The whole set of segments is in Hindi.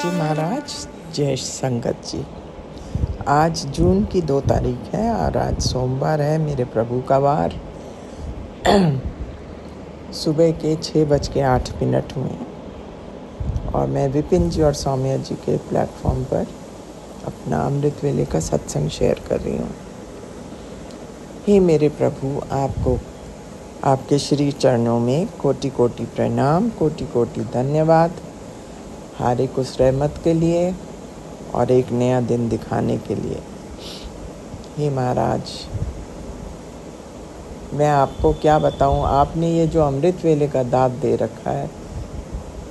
जी महाराज, जय संगत जी। आज जून की 2 तारीख है और आज सोमवार है, मेरे प्रभु का वार। सुबह के 6:08 में और मैं विपिन जी और सौम्या जी के प्लेटफॉर्म पर अपना अमृत वेले का सत्संग शेयर कर रही हूँ। हे मेरे प्रभु, आपको आपके श्री चरणों में कोटि कोटि प्रणाम, कोटि कोटि धन्यवाद। हारे कुछ रहमत के लिए और एक नया दिन दिखाने के लिए। हे महाराज, मैं आपको क्या बताऊं, आपने ये जो अमृत वेले का दाद दे रखा है,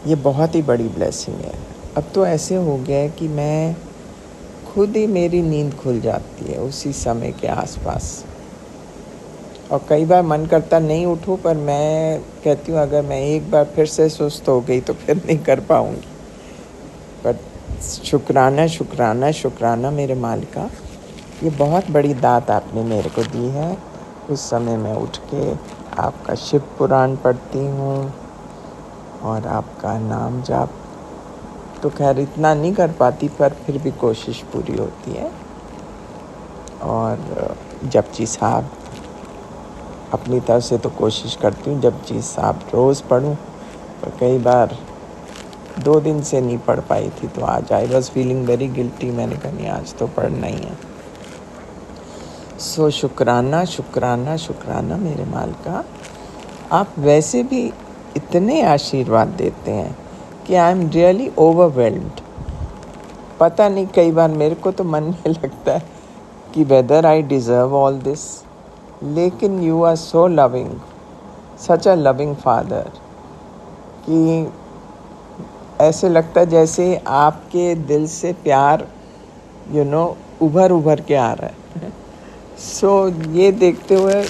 ये बहुत ही बड़ी ब्लेसिंग है। अब तो ऐसे हो गया है कि मैं खुद ही, मेरी नींद खुल जाती है उसी समय के आसपास, और कई बार मन करता नहीं उठूं, पर मैं कहती हूँ अगर मैं एक बार फिर से सुस्त हो गई तो फिर नहीं कर पाऊँगी। पर शुक्राना शुक्राना शुक्राना मेरे मालिका, ये बहुत बड़ी दात आपने मेरे को दी है। उस समय मैं उठ के आपका शिव पुराण पढ़ती हूँ और आपका नाम जाप तो खैर इतना नहीं कर पाती, पर फिर भी कोशिश पूरी होती है। और जपजी साहब अपनी तरफ से तो कोशिश करती हूँ जपजी साहब रोज़ पढ़ूँ, पर कई बार 2 दिन से नहीं पढ़ पाई थी, तो आज I was feeling very guilty. मैंने कहा नहीं, आज तो पढ़ना ही है। सो शुक्राना शुक्राना शुक्राना मेरे मालिका, आप वैसे भी इतने आशीर्वाद देते हैं कि आई एम रियली ओवरवेल्म्ड। पता नहीं, कई बार मेरे को तो मन में लगता है कि whether I deserve all this, लेकिन you are so loving, such a loving father, कि ऐसे लगता है जैसे आपके दिल से प्यार उभर उभर के आ रहा है। सो ये देखते हुए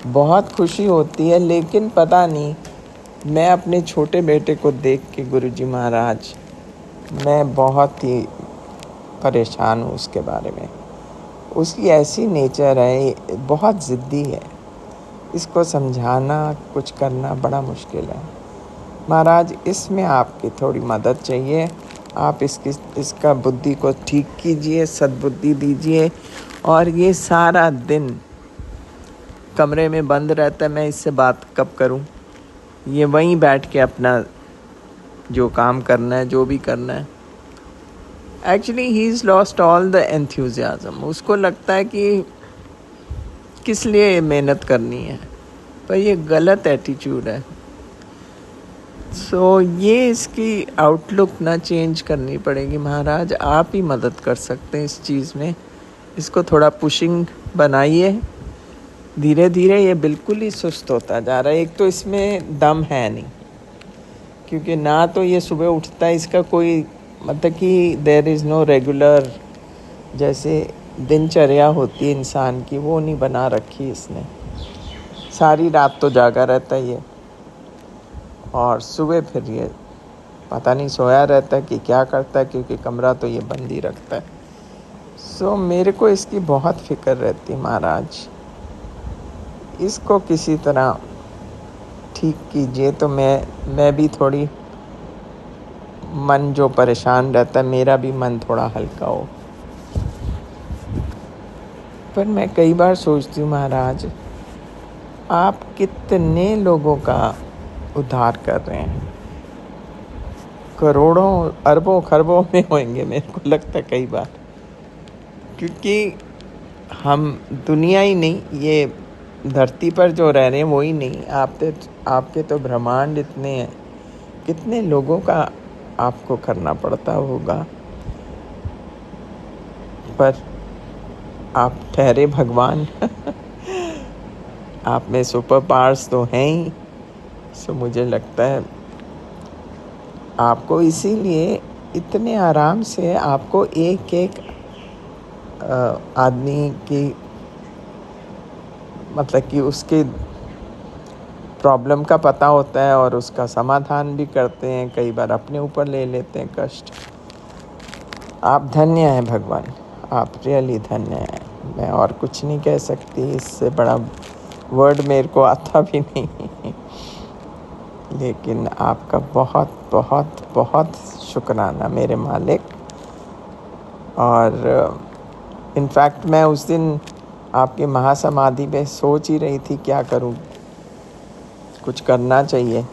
बहुत खुशी होती है। लेकिन पता नहीं, मैं अपने छोटे बेटे को देख के गुरुजी महाराज, मैं बहुत ही परेशान हूँ उसके बारे में। उसकी ऐसी नेचर है, बहुत ज़िद्दी है। इसको समझाना, कुछ करना बड़ा मुश्किल है। महाराज, इसमें आपकी थोड़ी मदद चाहिए। आप इसका बुद्धि को ठीक कीजिए, सद्बुद्धि दीजिए। और ये सारा दिन कमरे में बंद रहता है, मैं इससे बात कब करूं? ये वहीं बैठ के अपना जो काम करना है, जो भी करना है। Actually he is lost all the enthusiasm. उसको लगता है कि किस लिए मेहनत करनी है, पर ये गलत एटीट्यूड है। सो ये इसकी आउटलुक ना चेंज करनी पड़ेगी महाराज। आप ही मदद कर सकते हैं इस चीज़ में। इसको थोड़ा पुशिंग बनाइए। धीरे धीरे ये बिल्कुल ही सुस्त होता जा रहा है। एक तो इसमें दम है नहीं, क्योंकि ना तो ये सुबह उठता है, इसका कोई मतलब कि देयर इज़ नो रेगुलर जैसे दिनचर्या होती है इंसान की, वो नहीं बना रखी इसने। सारी रात तो जागा रहता है ये, और सुबह फिर ये पता नहीं सोया रहता है कि क्या करता है, क्योंकि कमरा तो ये बंद ही रखता है। सो मेरे को इसकी बहुत फिक्र रहती है महाराज। इसको किसी तरह ठीक कीजिए तो मैं भी थोड़ी, मन जो परेशान रहता है मेरा भी मन थोड़ा हल्का हो। पर मैं कई बार सोचती हूँ महाराज, आप कितने लोगों का उद्धार कर रहे हैं। करोड़ों अरबों खरबों में होंगे मेरे को लगता है कई बार, क्योंकि हम दुनिया ही नहीं, ये धरती पर जो रह रहे हैं वो ही नहीं, आपके तो ब्रह्मांड इतने हैं, कितने लोगों का आपको करना पड़ता होगा। पर आप ठहरे भगवान। आप में सुपर पावर्स तो हैं ही। सो मुझे लगता है आपको इसीलिए इतने आराम से आपको एक एक आदमी की मतलब कि उसके प्रॉब्लम का पता होता है और उसका समाधान भी करते हैं। कई बार अपने ऊपर ले लेते हैं कष्ट। आप धन्य हैं भगवान, आप रियली धन्य हैं। मैं और कुछ नहीं कह सकती, इससे बड़ा वर्ड मेरे को आता भी नहीं। लेकिन आपका बहुत बहुत बहुत शुक्राना मेरे मालिक। और इनफैक्ट मैं उस दिन आपके महासमाधि में सोच ही रही थी क्या करूं, कुछ करना चाहिए,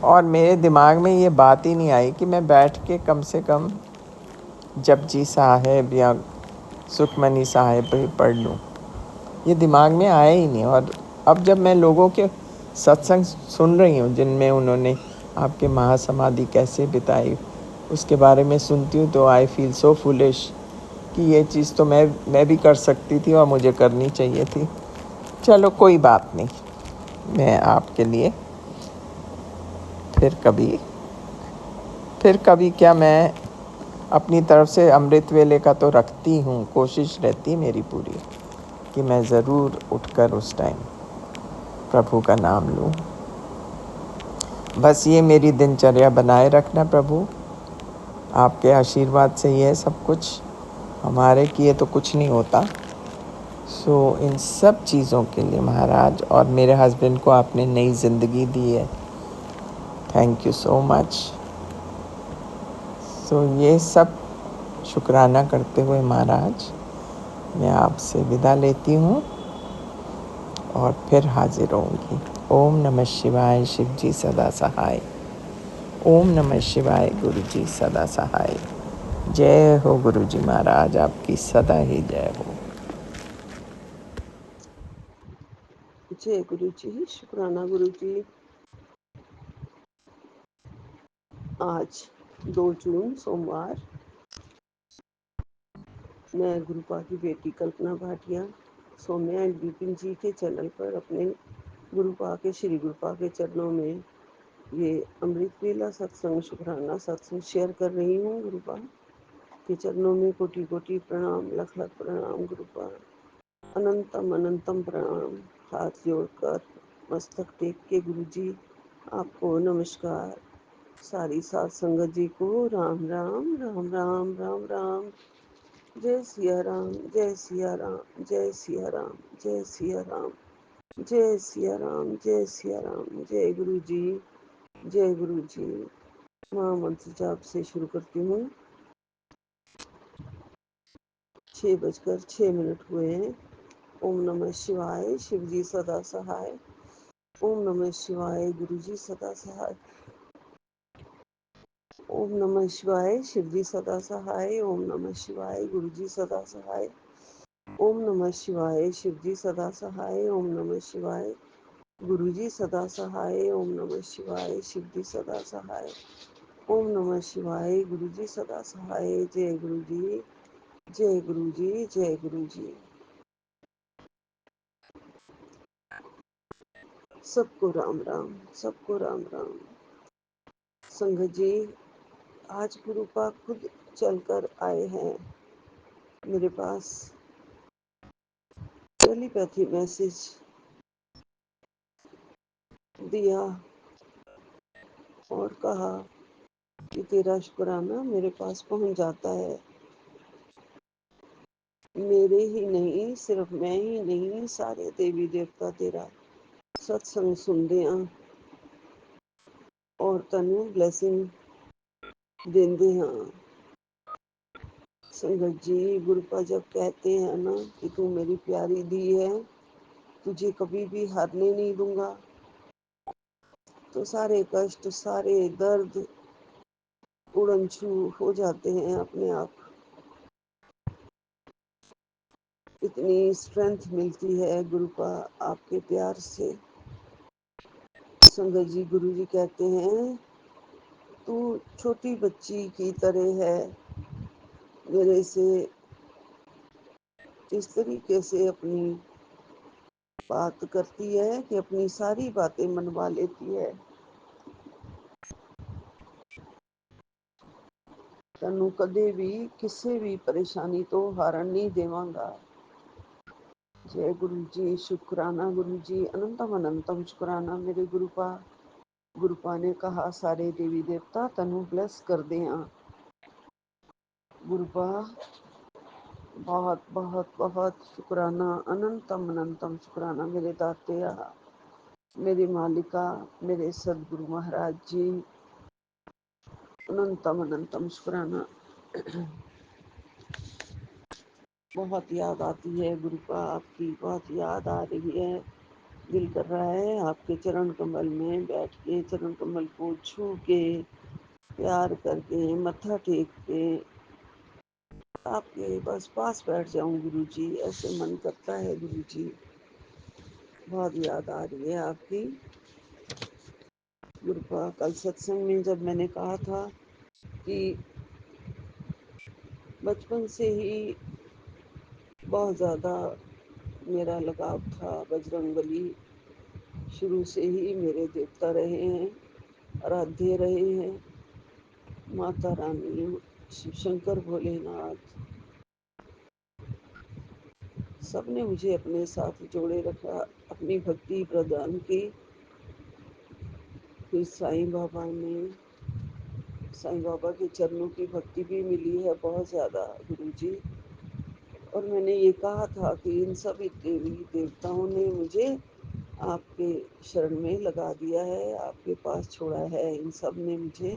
और मेरे दिमाग में ये बात ही नहीं आई कि मैं बैठ के कम से कम जपजी साहिब या सुखमनी साहिब भी पढ़ लूँ। ये दिमाग में आया ही नहीं। और अब जब मैं लोगों के सत्संग सुन रही हूँ जिनमें उन्होंने आपके महासमाधि कैसे बिताई उसके बारे में सुनती हूँ तो आई फील सो फुलिश कि ये चीज़ तो मैं भी कर सकती थी और मुझे करनी चाहिए थी। चलो कोई बात नहीं, मैं आपके लिए फिर कभी क्या, मैं अपनी तरफ से अमृत वेले का तो रखती हूँ, कोशिश रहती मेरी पूरी कि मैं ज़रूर उठकर उस टाइम प्रभु का नाम लूँ। बस ये मेरी दिनचर्या बनाए रखना प्रभु, आपके आशीर्वाद से ही है सब कुछ, हमारे किए तो कुछ नहीं होता। सो इन सब चीज़ों के लिए महाराज, और मेरे हस्बैंड को आपने नई ज़िंदगी दी है, थैंक यू सो मच। सो ये सब शुक्राना करते हुए महाराज मैं आपसे विदा लेती हूँ और फिर हाजिर होंगी। ओम नमः शिवाय, शिव जी सदा सहाय। ओम नमः शिवाय, गुरु जी सदा सहाय। जय हो गुरु जी महाराज, आपकी सदा ही जय हो। जय गुरु जी, शुक्राना गुरु जी। आज 2 जून सोमवार, मैं गुरुपा की बेटी कल्पना भाटिया सौम्या एंड विपिन जी के चैनल पर अपने गुरुपा के श्री गुरुपा के चरणों में ये अमृत वेला सत्संग शुक्राना सत्संग शेयर कर रही हूँ। गुरुपा के चरणों में कोटि कोटि प्रणाम, लख लख प्रणाम। गुरुपा अनंतम अनंतम प्रणाम। हाथ जोड़कर मस्तक टेक के गुरु जी आपको नमस्कार। सारी सात संगत जी को राम राम राम राम राम राम। जय सिया राम, जय सिया राम, जय सिया राम, जय सिया राम, जय सिया राम, जय सिया राम। जय गुरु जी, जय गुरु जी। महामंत्र जाप से शुरू करती हूँ। 6:06 हुए हैं। ओम नमः शिवाय, शिव जी सदा सहाय। ओम नमः शिवाय, गुरु जी सदा सहाय। ओम नमः शिवाय, शिव जी सदा सहाय। ओम नमः शिवाय, गुरु जी सदा सहाय। ओम नमः शिवाय, शिव जी सदा सहाय। ओम नमः शिवाय, गुरु जी सदा सहाय। ओम नमः शिवाय, शिव जी सदा सहाय। ओम नमः शिवाय, गुरु जी सदा सहाय। जय गुरु जी, जय गुरु जी, जय गुरु जी। सबको राम राम, सबको राम राम। संगत जी, आज गुरुपा खुद चलकर आए हैं मेरे पास। टेलीपैथी मैसेज दिया और कहा कि तेरा शुक्राना मेरे पास पहुंच जाता है। मेरे ही नहीं, सिर्फ मैं ही नहीं, सारे देवी देवता तेरा सत्संग सुनते हैं और तनु ब्लेसिंग देंदे हैं। संगत जी, गुरुपा जब कहते हैं ना कि तू मेरी प्यारी दी है, तुझे कभी भी हारने नहीं दूंगा, तो सारे कष्ट, सारे दर्द उड़न छू हो जाते हैं अपने आप। इतनी स्ट्रेंथ मिलती है गुरुपा आपके प्यार से। संगत जी, गुरु जी कहते हैं तू छोटी बच्ची की तरह है, मेरे से इस तरीके से अपनी बात करती है कि अपनी सारी बातें मनवा लेती है। तनु कदे भी किसी भी परेशानी तो हारण नहीं देवांगा। जय गुरु जी, शुक्राना गुरु जी, अनंतम अनंतम शुक्राना मेरे गुरुपा। गुरुपा ने कहा सारे देवी देवता तनु ब्लेस कर दे। गुरुपा बहुत बहुत बहुत शुक्राना, अनंतम अनंतम शुक्राना मेरे दातिया, मेरी मालिका, मेरे सदगुरु महाराज जी, अनंतम अनंतम शुक्राना। बहुत याद आती है गुरुपा, आपकी बहुत याद आ रही है। दिल कर रहा है आपके चरण कमल में बैठ के, चरण कमल को छू के, प्यार करके, मत्था टेक के आपके बस पास बैठ जाऊं गुरुजी, ऐसे मन करता है गुरुजी। बहुत याद आ रही है आपकी गुरुपा। कल सत्संग में जब मैंने कहा था कि बचपन से ही बहुत ज़्यादा मेरा लगाव था बजरंगबली, शुरू से ही मेरे देवता रहे हैं, आराध्य रहे हैं। माता रानी, शिव शंकर, भोलेनाथ, सब ने मुझे अपने साथ जोड़े रखा, अपनी भक्ति प्रदान की। फिर साईं बाबा के चरणों की भक्ति भी मिली है बहुत ज़्यादा गुरुजी। और मैंने ये कहा था कि इन सभी देवी देवताओं ने मुझे आपके शरण में लगा दिया है, आपके पास छोड़ा है। इन सब ने मुझे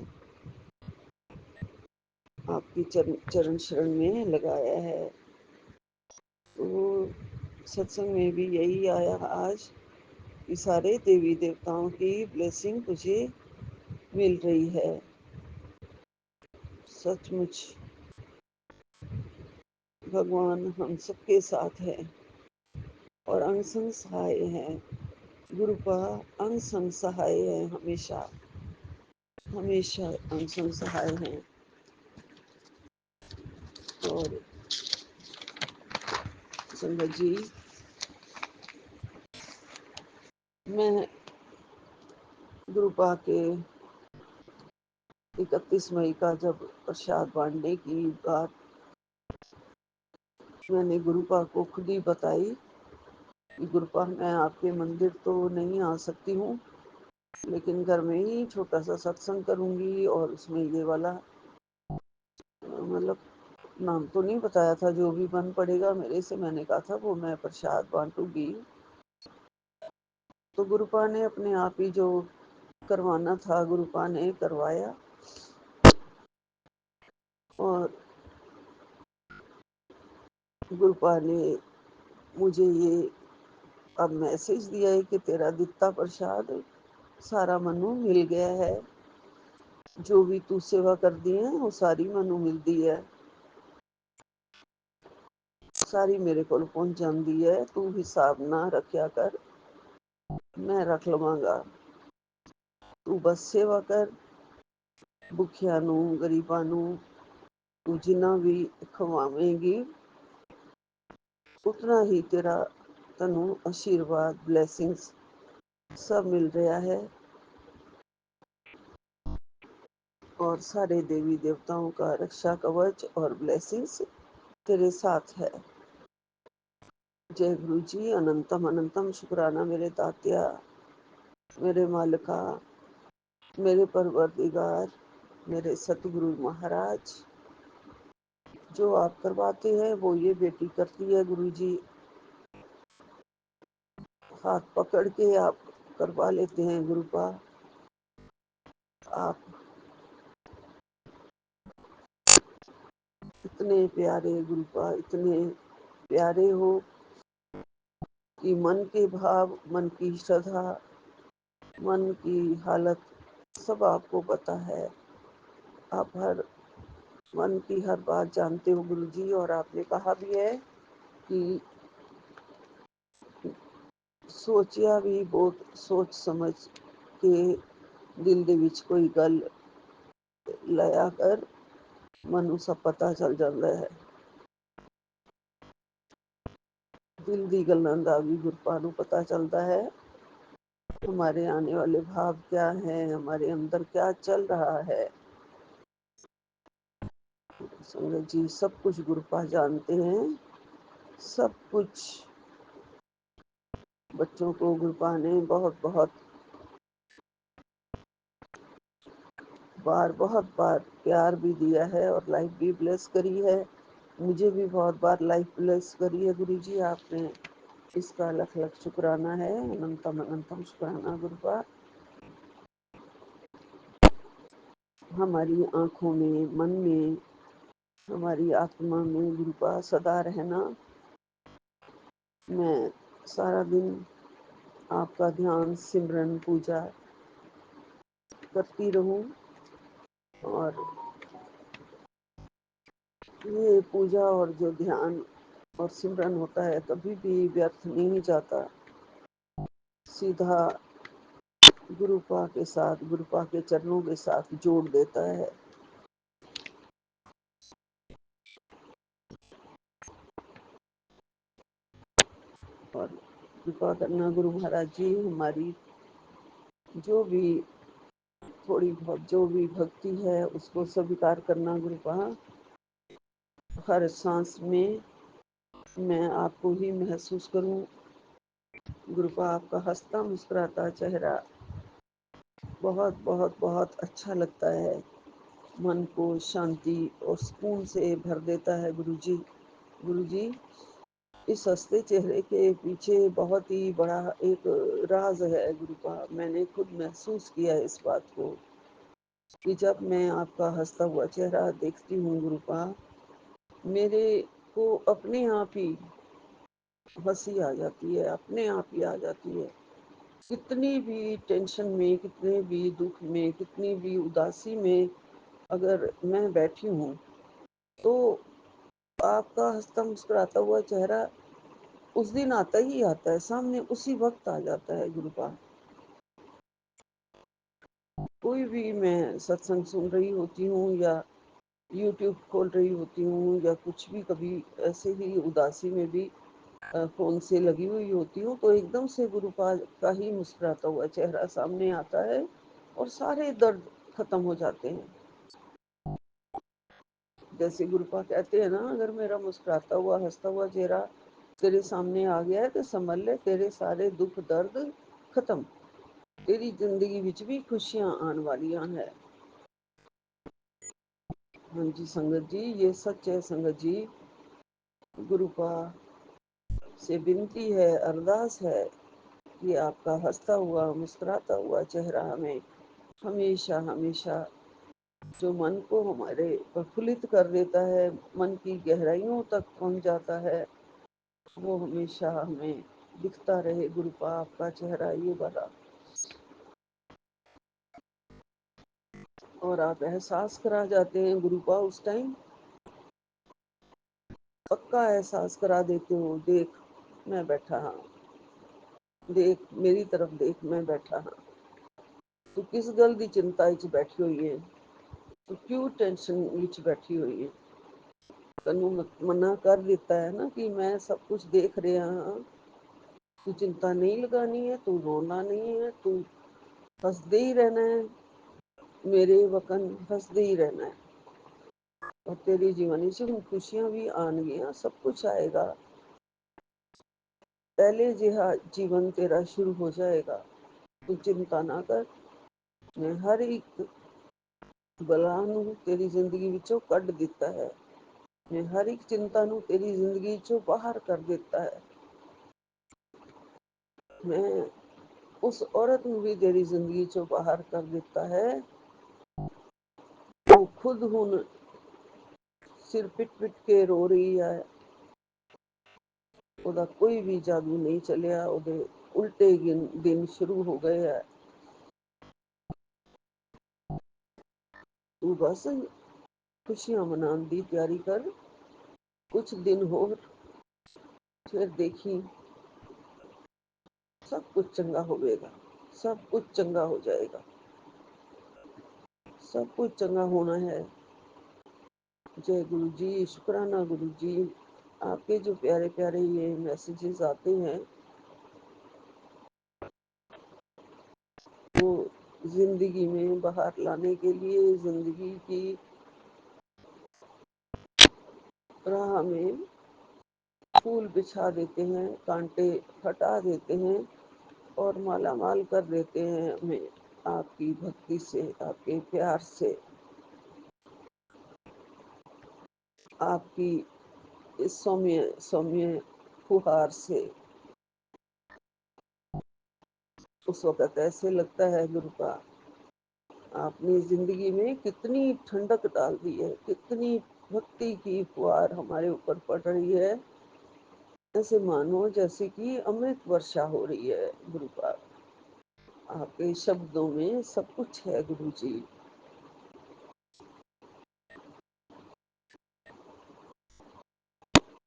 आपकी चरण शरण में लगाया है। तो सत्संग में भी यही आया आज कि सारे देवी देवताओं की ब्लेसिंग तुझे मिल रही है। सचमुच भगवान हम सबके साथ है और अंग संग सहाय है। गुरु का अंग संग सहाय है, हमेशा हमेशा अंग संग सहाय है। और संगत जी, मैं गुरुपा के 31 मई का जब प्रसाद बांटने की बात मैंने गुरुपा को खुद ही बताई कि गुरुपा मैं आपके मंदिर तो नहीं आ सकती हूँ, लेकिन घर में ही छोटा सा सत्संग करूँगी और उसमें ये वाला मतलब नाम तो नहीं बताया था, जो भी बन पड़ेगा मेरे से, मैंने कहा था वो मैं प्रसाद बांटूंगी। तो गुरुपा ने अपने आप ही जो करवाना था गुरुपा ने करवाया। और गुरुपा ने मुझे ये अब मैसेज दिया है कि तेरा दित्ता प्रसाद सारा मनु मिल गया है, जो भी तू सेवा कर दी है वो सारी मनु मिलती है, सारी मेरे को पहुंच जाती है। तू हिसाब ना रखा कर, मैं रख लवांगा। तू बस सेवा कर, भुखिया नू, गरीबा नू तू जिन्ना भी खवावेंगी उतना ही तेरा तनु आशीर्वाद ब्लेसिंग्स सब मिल रहा है। और सारे देवी देवताओं का रक्षा कवच और ब्लेसिंग्स तेरे साथ है। जय गुरु जी। अनंतम अनंतम शुक्राना मेरे दात्या, मेरे मालिका, मेरे परवरदिगार, मेरे सतगुरु महाराज। जो आप करवाते हैं वो ये बेटी करती है गुरु जी। हाथ पकड़ के आप करवा लेते हैं गुरुपा। आप इतने प्यारे गुरुपा, इतने प्यारे हो कि मन के भाव, मन की श्रद्धा, मन की हालत सब आपको पता है। आप हर मन की हर बात जानते हो गुरु जी। और आपने कहा भी है कि सोचिया भी बहुत सोच समझ के दिल ਦੇ ਵਿੱਚ कोई गल लाया कर मनु सब पता चल जाता है। दिल दी गल्लां दा भी गुरपा नू पता चलता है। हमारे आने वाले भाव क्या हैं, हमारे अंदर क्या चल रहा है। संगत जी सब कुछ गुरुपा जानते हैं, सब कुछ। बच्चों को गुरुपा ने बहुत बहुत बार, बहुत बार प्यार भी दिया है और लाइफ भी ब्लेस करी है। मुझे भी बहुत बार लाइफ ब्लेस करी है गुरु जी आपने। इसका लख लख शुक्राना है, अनंतम अनंतम शुक्राना गुरुपा। हमारी आँखों में, मन में, हमारी आत्मा में गुरु का सदा रहना। मैं सारा दिन आपका ध्यान, सिमरन, पूजा करती रहूं, और ये पूजा और जो ध्यान और सिमरन होता है कभी भी व्यर्थ नहीं जाता, सीधा गुरुपा के साथ, गुरुपा के चरणों के साथ जोड़ देता है। और कृपा करना गुरु महाराज जी, हमारी जो भी थोड़ी बहुत जो भी भक्ति है उसको स्वीकार करना गुरुपा। हर सांस में मैं आपको ही महसूस करूं गुरुपा। आपका हंसता मुस्कुराता चेहरा बहुत बहुत बहुत अच्छा लगता है, मन को शांति और सुकून से भर देता है गुरुजी। गुरुजी, इस हंसते चेहरे के पीछे बहुत ही बड़ा एक राज है गुरुपा। मैंने खुद महसूस किया इस बात को कि जब मैं आपका हंसता हुआ चेहरा देखती हूँ गुरुपा, मेरे को अपने आप ही हंसी आ जाती है, अपने आप ही आ जाती है। कितनी भी टेंशन में, कितने भी दुख में, कितनी भी उदासी में अगर मैं बैठी हूँ तो आपका हंसता मुस्कुराता हुआ चेहरा उस दिन आता ही आता है सामने, उसी वक्त आ जाता है गुरुपा। कोई भी मैं सत्संग सुन रही होती हूँ या यूट्यूब खोल रही होती हूँ या कुछ भी, कभी ऐसे ही उदासी में भी फोन से लगी हुई होती हूँ, तो एकदम से गुरुपा का ही मुस्कुराता हुआ चेहरा सामने आता है और सारे दर्द खत्म हो जाते हैं। जैसे गुरुपा कहते हैं ना, अगर मेरा मुस्कुराता हुआ हंसता हुआ चेहरा तेरे सामने आ गया है तो समझ ले तेरे सारे दुख दर्द खत्म, तेरी जिंदगी विच भी खुशियां आने वालियां है। हाँ जी संगत जी, ये सच है संगत जी। गुरुपा से विनती है, अरदास है कि आपका हंसता हुआ मुस्कुराता हुआ चेहरा हमें हमेशा हमेशा, जो मन को हमारे प्रफुल्लित कर देता है, मन की गहराइयों तक पहुंच जाता है, वो हमेशा हमें दिखता रहे गुरुपा। आपका चेहरा ये वाला, और आप एहसास करा जाते हैं गुरुपा उस टाइम, पक्का एहसास करा देते हो। देख मैं बैठा हाँ, देख मेरी तरफ देख मैं बैठा हाँ, तू किस गल दी चिंता विच बैठी हुई है, तू क्यों टेंशन विच बैठी हुई है। तनु मना कर देता है ना कि मैं सब कुछ देख रहा हाँ, तू चिंता नहीं लगानी है, तू रोना नहीं है, तू हंसदे ही रहना है, मेरे वकन हंसदे ही रहना है, और तेरी जीवनी से खुशियां भी आनगियां, सब कुछ आएगा, पहले जिहा जीवन तेरा शुरू हो जाएगा, तू चिंता ना कर। मैं हर एक बला नू तेरी जिंदगी विचों कढ़ दिता है, मैं हर एक चिंता नू तेरी जिंदगी चो बाहर कर देता है। मैं उस औरत नू भी तेरी जिंदगी चो बाहर कर देता है, वो खुद हुन सिर पिट पिट के रो रही है, ਉਹਦਾ कोई भी जादू नहीं चलिया, ਉਹਦੇ उल्टे दिन शुरू हो गए है। तू बस खुशियां मनाने की तैयारी कर, कुछ दिन हो फिर देखी सब कुछ चंगा होगा, सब कुछ चंगा हो जाएगा, सब कुछ चंगा होना है। जय गुरु जी, शुक्राना गुरु जी। आपके जो प्यारे प्यारे ये मैसेजेस आते हैं वो जिंदगी में बाहर लाने के लिए, जिंदगी की राह में फूल बिछा देते हैं, कांटे हटा देते हैं और माला माल कर देते हैं हमें आपकी भक्ति से, आपके प्यार से, आपकी इस सौम्य सौम्य फुहार से। उस वक्त ऐसे लगता है गुरु का आपने जिंदगी में कितनी ठंडक डाल दी है, कितनी भक्ति की फुहार हमारे ऊपर पड़ रही है। ऐसे मानो जैसे कि अमृत वर्षा हो रही है गुरु पाक। आपके शब्दों में सब कुछ है गुरु जी।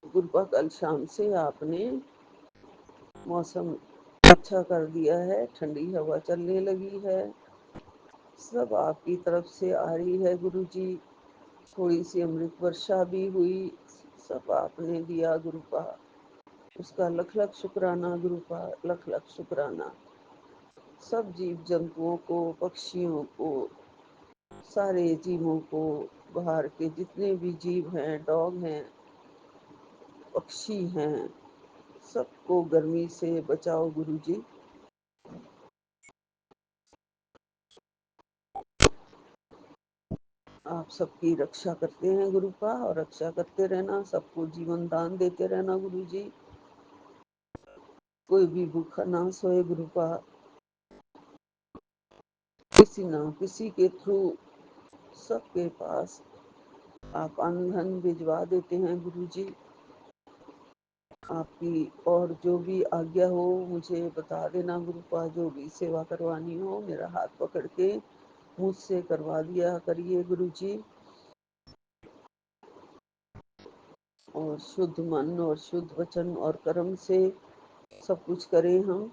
गुरु पाक कल शाम से आपने मौसम अच्छा कर दिया है, ठंडी हवा चलने लगी है, सब आपकी तरफ से आ रही है गुरु जी। थोड़ी सी अमृत वर्षा भी हुई, सब आपने दिया गुरु पाक। उसका लख लख शुक्राना गुरु पाक, लख लख शुक्राना। सब जीव जंतुओं को, पक्षियों को, सारे जीवों को, बाहर के जितने भी जीव हैं, डॉग हैं, पक्षी हैं, सबको गर्मी से बचाओ गुरु जी। आप सबकी रक्षा करते हैं गुरु पा, और रक्षा करते रहना, सबको जीवन दान देते रहना गुरु जी। कोई भी भूखा ना सोए गुरु पा। किसी ना किसी के थ्रू सबके पास आप अन्न धन भिजवा देते हैं गुरु जी। आपकी और जो भी आज्ञा हो मुझे बता देना गुरु पा। जो भी सेवा करवानी हो मेरा हाथ पकड़ के मुझसे करवा दिया करिए गुरु जी। और शुद्ध मन और शुद्ध वचन और कर्म से सब कुछ करें हम।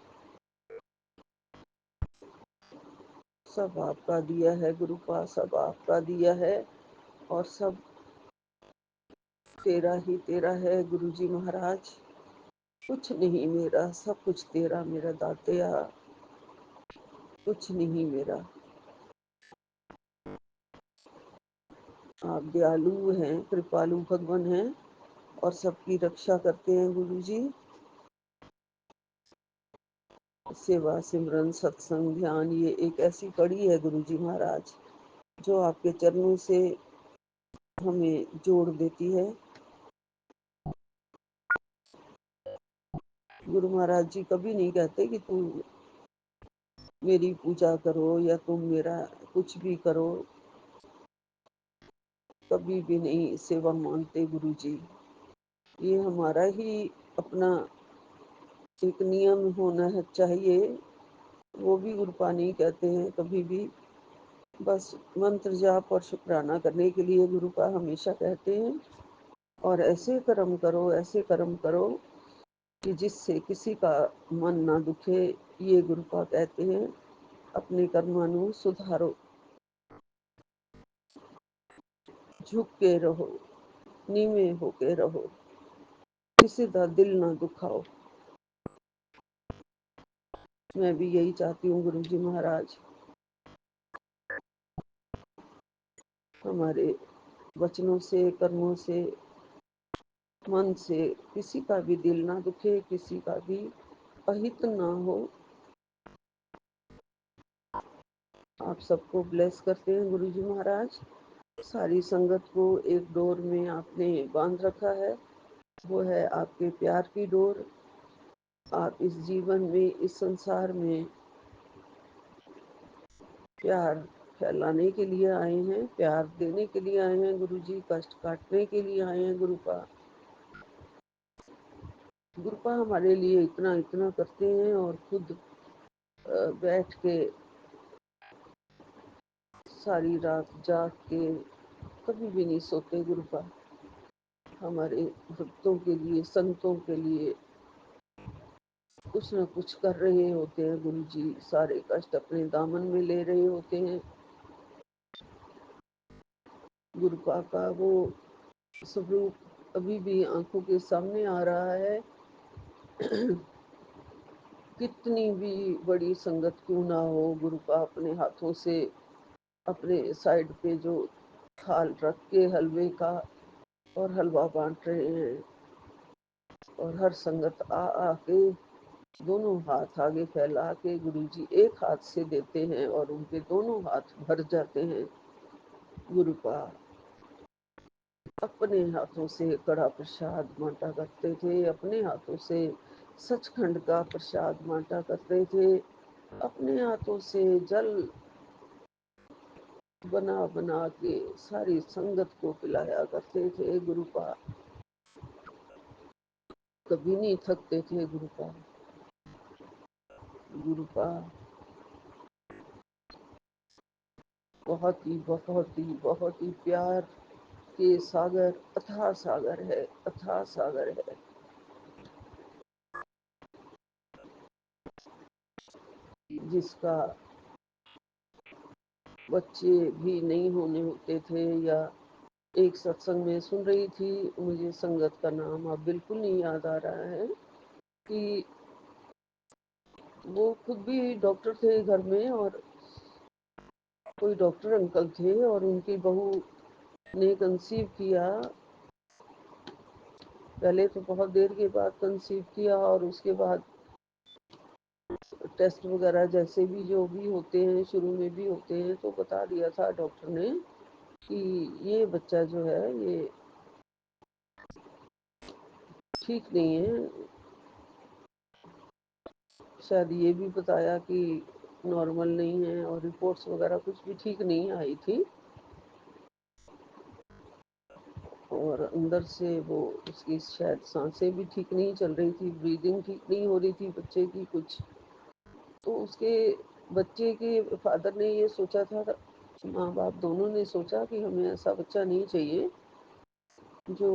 सब आपका दिया है गुरु पा, सब आपका दिया है, और सब तेरा ही तेरा है गुरु जी महाराज। कुछ नहीं मेरा, सब कुछ तेरा मेरा दातिया, कुछ नहीं मेरा। आप दयालु हैं, कृपालु भगवान हैं, और सबकी रक्षा करते हैं गुरु जी। सेवा सिमरन सत्संग ध्यान ये एक ऐसी कड़ी है गुरु जी महाराज जो आपके चरणों से हमें जोड़ देती है। गुरु महाराज जी कभी नहीं कहते कि तुम मेरी पूजा करो या तुम मेरा कुछ भी करो, कभी भी नहीं सेवा मानते गुरु जी। ये हमारा ही अपना एक नियम होना है चाहिए, वो भी गुरुपा नहीं कहते हैं कभी भी। बस मंत्र जाप और शुक्राना करने के लिए गुरुपा हमेशा कहते हैं, और ऐसे कर्म करो, ऐसे कर्म करो कि जिससे किसी का मन ना दुखे। ये गुरुपा कहते हैं, अपने कर्मानु सुधारो, झुक के रहो, नीवे होके रहो, किसी का दिल ना दुखाओ। मैं भी यही चाहती हूँ गुरु जी महाराज, हमारे वचनों से, कर्मों से, मन से किसी का भी दिल ना दुखे, किसी का भी अहित ना हो। आप सबको ब्लेस करते हैं गुरु जी महाराज। सारी संगत को एक डोर में आपने बांध रखा है, वो है आपके प्यार की डोर। आप इस जीवन में, इस संसार में प्यार फैलाने के लिए आए हैं, प्यार देने के लिए आए हैं गुरु जी, कष्ट काटने के लिए आए हैं गुरुपा। गुरुपा हमारे लिए इतना इतना करते हैं, और खुद बैठ के सारी रात जाग के कभी भी नहीं सोते गुरुपा। हमारे भक्तों के लिए, संतों के लिए कुछ न कुछ कर रहे होते हैं गुरु जी। सारे कष्ट अपने दामन में ले रहे होते हैं। गुरुपा का वो स्वरूप अभी भी आंखों के सामने आ रहा है। कितनी भी बड़ी संगत क्यों ना हो, गुरुपा अपने हाथों से अपने साइड पे जो थाल रख के हलवे का, और हलवा बांट रहे हैं, और हर संगत आ आके दोनों हाथ आगे फैला के गुरुजी एक हाथ से देते हैं, और उनके दोनों हाथ भर जाते हैं। गुरुपा अपने हाथों से कड़ा प्रसाद बांटा करते थे, अपने हाथों से सचखंड का प्रसाद बांटा करते थे, अपने हाथों से जल बना बना के सारी संगत को पिलाया करते थे गुरुपा। कभी नहीं थकते थे गुरुपा। गुरुपा बहुत ही प्यार के सागर, अथाह सागर है, अथाह सागर है। जिसका बच्चे भी नहीं होने होते थे। या एक सत्संग में सुन रही थी, मुझे संगत का नाम अब बिल्कुल नहीं याद आ रहा है, कि वो खुद भी डॉक्टर थे घर में, और कोई डॉक्टर अंकल थे, और उनकी बहू ने कंसीव किया। पहले तो बहुत देर के बाद कंसीव किया, और उसके बाद टेस्ट वगैरह जैसे भी जो भी होते हैं, शुरू में भी होते हैं, तो बता दिया था डॉक्टर ने कि ये बच्चा जो है ये ठीक नहीं है। शायद ये भी बताया कि नॉर्मल नहीं है, और रिपोर्ट्स वगैरह कुछ भी ठीक नहीं आई थी, और अंदर से वो उसकी शायद सांसें भी ठीक नहीं चल रही थी, ब्रीदिंग ठीक नहीं हो रही थी बच्चे की कुछ। तो उसके बच्चे के फादर ने ये सोचा था, माँ बाप दोनों ने सोचा कि हमें ऐसा बच्चा नहीं चाहिए जो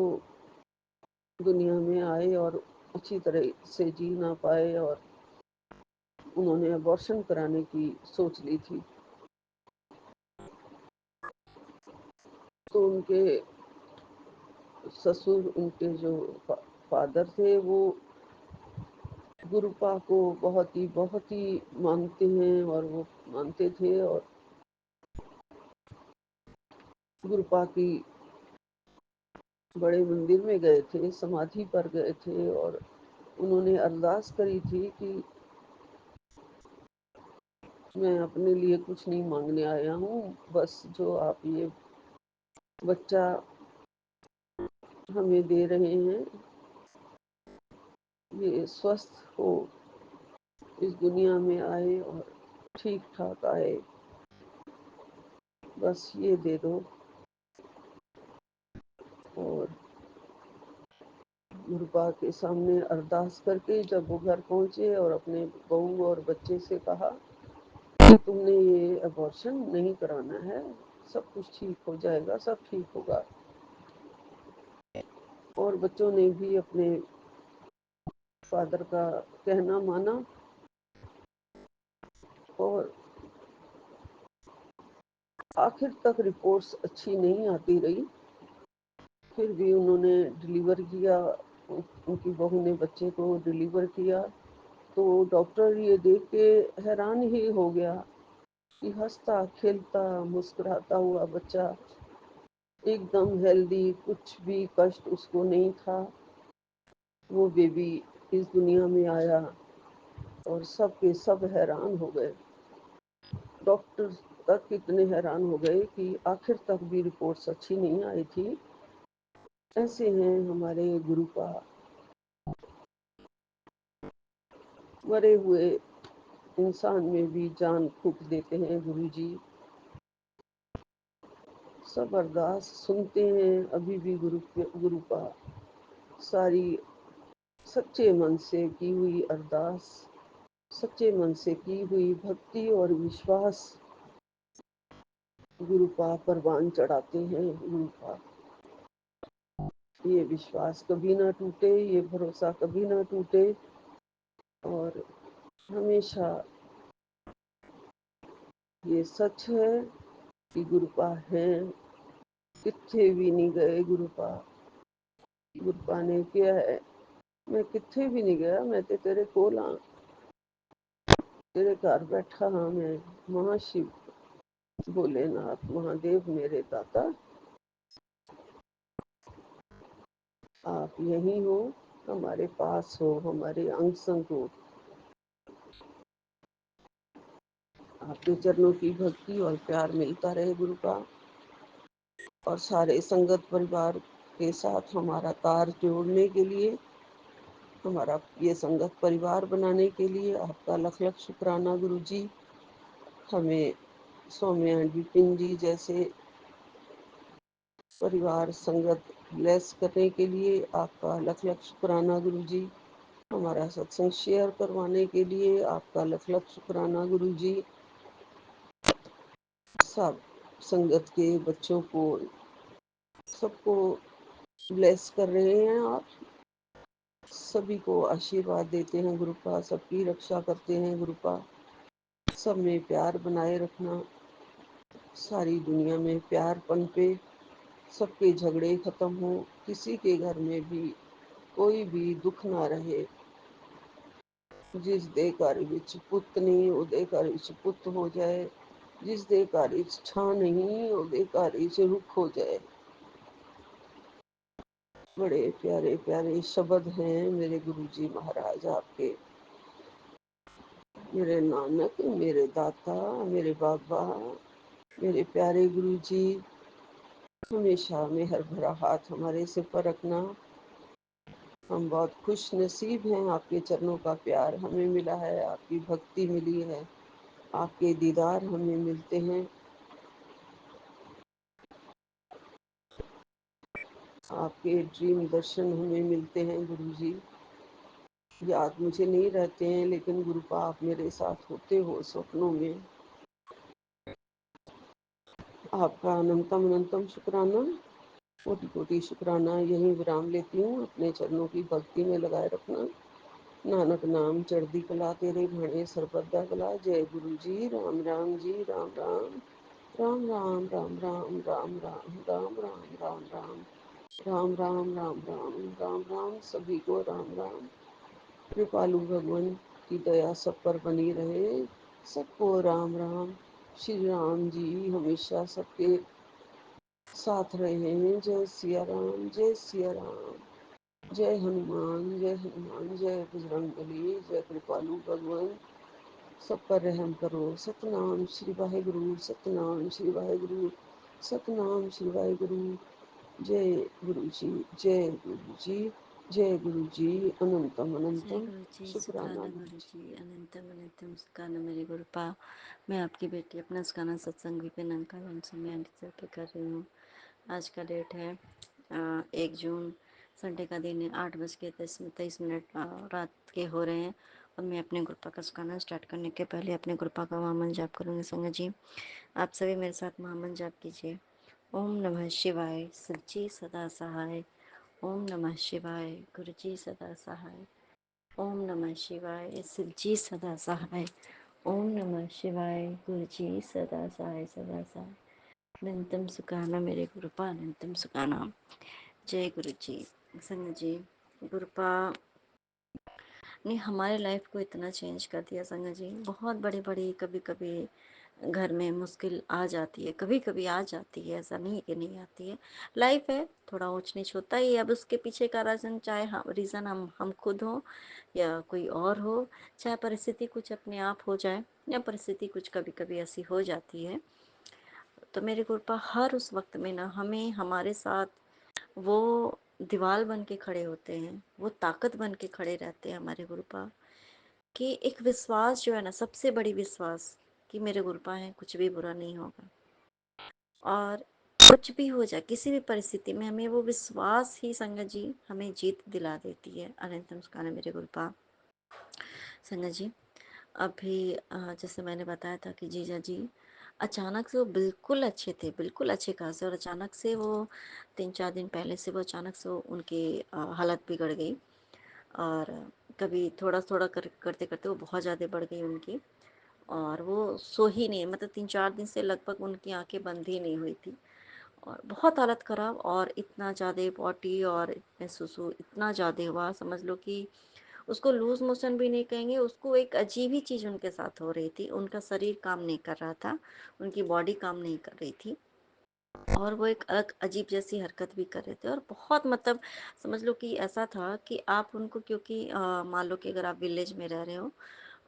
दुनिया में आए और अच्छी तरह से जी ना पाए, और उन्होंने अबॉर्शन कराने की सोच ली थी। तो उनके ससुर, उनके जो फादर थे, वो गुरुपा को बहुत ही मानते हैं, और वो मानते थे, और गुरुपा की बड़े मंदिर में गए थे, समाधि पर गए थे, और उन्होंने अरदास करी थी कि मैं अपने लिए कुछ नहीं मांगने आया हूँ, बस जो आप ये बच्चा हमें दे रहे हैं, ये स्वस्थ हो, इस दुनिया में आए और ठीक ठाक आए, बस ये दे दो। और गुरुपा के सामने अरदास करके जब वो घर पहुंचे, और अपने बहू और बच्चे से कहा कि तुमने ये अबॉर्शन नहीं कराना है, सब कुछ ठीक हो जाएगा, सब ठीक होगा। और बच्चों ने भी अपने फादर का कहना माना, और आखिर तक रिपोर्ट्स अच्छी नहीं आती रही, फिर भी उन्होंने डिलीवर किया। उनकी बहू ने बच्चे को डिलीवर किया। तो डॉक्टर ये देख के हैरान ही हो गया कि हंसता खेलता मुस्कुराता हुआ बच्चा, एकदम हेल्दी, कुछ भी कष्ट उसको नहीं था, वो बेबी इस दुनिया में आया। और सब के सब हैरान हो गए, डॉक्टर तक इतने हैरान हो गए कि आखिर तक भी रिपोर्ट्स अच्छी नहीं आई थी। ऐसे हैं हमारे गुरुपा, मरे हुए इंसान में भी जान फूंक देते हैं गुरुजी। सब अरदास सुनते हैं अभी भी गुरुपा। सारी सच्चे मन से की हुई अरदास, सच्चे मन से की हुई भक्ति और विश्वास गुरुपा परवान चढ़ाते हैं। गुरुपा ये विश्वास कभी ना टूटे, ये भरोसा कभी ना टूटे, और हमेशा ये सच है कि गुरुपा है, किथे भी नहीं गए गुरुपा। गुरुपा ने किया है, मैं किथे भी नहीं गया, मैं ते तेरे कोल हाँ, तेरे घर बैठा हाँ मैं, महाशिव भोलेनाथ महादेव मेरे दाता, आप यही हो, हमारे पास हो, हमारे अंग संग हो। आपके चरणों की भक्ति और प्यार मिलता रहे गुरु का, और सारे संगत परिवार के साथ हमारा तार जोड़ने के लिए, हमारा ये संगत परिवार बनाने के लिए आपका लख लख शुक्राना गुरु जी। हमें सौम्या विपिन जी जैसे परिवार संगत ब्लेस करने के लिए आपका लख लख शुक्राना गुरु जी। हमारा सत्संग शेयर करवाने के लिए आपका लख लख शुक्राना गुरु जी। सब संगत के बच्चों को सबको ब्लेस कर रहे हैं आप, सभी को आशीर्वाद देते हैं गुरु का, सबकी रक्षा करते हैं गुरु का। सब में प्यार बनाए रखना, सारी दुनिया में प्यार पनपे, सबके झगड़े खत्म हो, किसी के घर में भी कोई भी दुख ना रहे। जिस दे घर विच पुत नहीं ओदे घर विच पुत हो जाए, जिस दे घर विच छां नहीं ओदे घर विच रुख हो जाए। बड़े प्यारे प्यारे शब्द हैं मेरे गुरु जी महाराज आपके, मेरे नानक, मेरे दाता, मेरे बाबा, मेरे प्यारे गुरु जी। हमेशा मेहर भरा हाथ हमारे सिर पर रखना। हम बहुत खुश नसीब हैं, आपके चरणों का प्यार हमें मिला है, आपकी भक्ति मिली है, आपके दीदार हमें मिलते हैं। आपके ड्रीम दर्शन हमें मिलते हैं गुरु जी। याद मुझे नहीं रहते हैं, लेकिन गुरु का आप मेरे साथ होते हो सपनों में। आपका अनंतम अनंतम शुक्राना, कोटि कोटि शुक्राना। यही विराम लेती हूँ, अपने चरणों की भक्ति में लगाए रखना। नानक नाम चढ़दी कला, तेरे भाणे सरबत कला। जय गुरु जी। राम राम जी। राम राम राम राम राम राम राम राम राम राम राम राम राम राम राम राम राम राम। सभी को राम राम। कृपालु भगवान की दया सब पर बनी रहे, सबको राम राम। श्री राम जी हमेशा सबके साथ रहे हैं। जय सिया राम, जय सिया राम, जय हनुमान, जय हनुमान, जय बजरंगबली, जय कृपालु भगवान। सब पर रहम करो। सतनाम श्री वाहेगुरु, सतनाम श्री वाहेगुरु, सतनाम श्री वाहेगुरु। जय गुरु जी, जय गुरु जी, जय गुरु जी। अनंतम जय अनंतम गुरु जी, शुक्राना शुक्राना गुरु गुरु जी। जी, अनंतम अनंतम शुक्राना मेरे गुरुपा। मैं आपकी बेटी अपना सुखाना सत्संग विपिन अंकल एंड समय पे कर रही हूँ। आज का डेट है 1 जून, संडे का दिन है। 8:23 रात के हो रहे हैं और मैं अपने गुरुपा का सुखाना स्टार्ट करने के पहले अपने गुरुपा का महामंत्र जाप करूँगी। संगत जी, आप सभी मेरे साथ महामंत्र जाप कीजिए। ओम नमः शिवाय, सच्ची सदा सहाय। ओम नमः शिवाय, गुरु जी सदा सहाय। ओम नमः शिवाय, शिव जी सदा सहाय। ओम नमः शिवाय, गुरु जी सदा सहाय सदा सहाय। अनंतम सुखाना मेरे गुरुपा, अनंतम सुखाना। जय गुरु जी। संग जी, गुरुपा ने हमारे लाइफ को इतना चेंज कर दिया। संग जी, बहुत बड़ी बड़ी कभी कभी घर में मुश्किल आ जाती है, कभी कभी आ जाती है, ऐसा नहीं कि नहीं आती है। लाइफ है, थोड़ा ऊंच नीच होता ही। अब उसके पीछे का रीज़न, चाहे रीज़न हम खुद हो या कोई और हो, चाहे परिस्थिति कुछ अपने आप हो जाए या परिस्थिति कुछ कभी कभी ऐसी हो जाती है, तो मेरे गुरुपा हर उस वक्त में ना हमें हमारे साथ वो दीवार बन के खड़े होते हैं, वो ताकत बन के खड़े रहते हैं हमारे गुरुपा। कि एक विश्वास जो है ना, सबसे बड़ी विश्वास कि मेरे गुरुपा हैं, कुछ भी बुरा नहीं होगा और कुछ भी हो जाए, किसी भी परिस्थिति में हमें वो विश्वास ही संगत जी हमें जीत दिला देती है। अनंत नमस्कार है मेरे गुरुपा। संगत जी, अभी जैसे मैंने बताया था कि जीजा जी अचानक से वो बिल्कुल अच्छे थे, बिल्कुल अच्छे खासे, और अचानक से वो 3-4 दिन पहले से वो अचानक से उनकी हालत बिगड़ गई और कभी थोड़ा थोड़ा करते करते वो बहुत ज़्यादा बढ़ गई उनकी, और वो सो ही नहीं, मतलब 3-4 दिन से लगभग उनकी आंखें बंद ही नहीं हुई थी और बहुत हालत ख़राब। और इतना ज़्यादा पॉटी और इतने सुसु इतना ज़्यादा हुआ, समझ लो कि उसको लूज़ मोशन भी नहीं कहेंगे, उसको एक अजीब ही चीज़ उनके साथ हो रही थी। उनका शरीर काम नहीं कर रहा था, उनकी बॉडी काम नहीं कर रही थी और वो एक अलग अजीब जैसी हरकत भी कर रहे थे। और बहुत मतलब समझ लो कि ऐसा था कि आप उनको, क्योंकि मान लो कि अगर आप विलेज में रह रहे हो,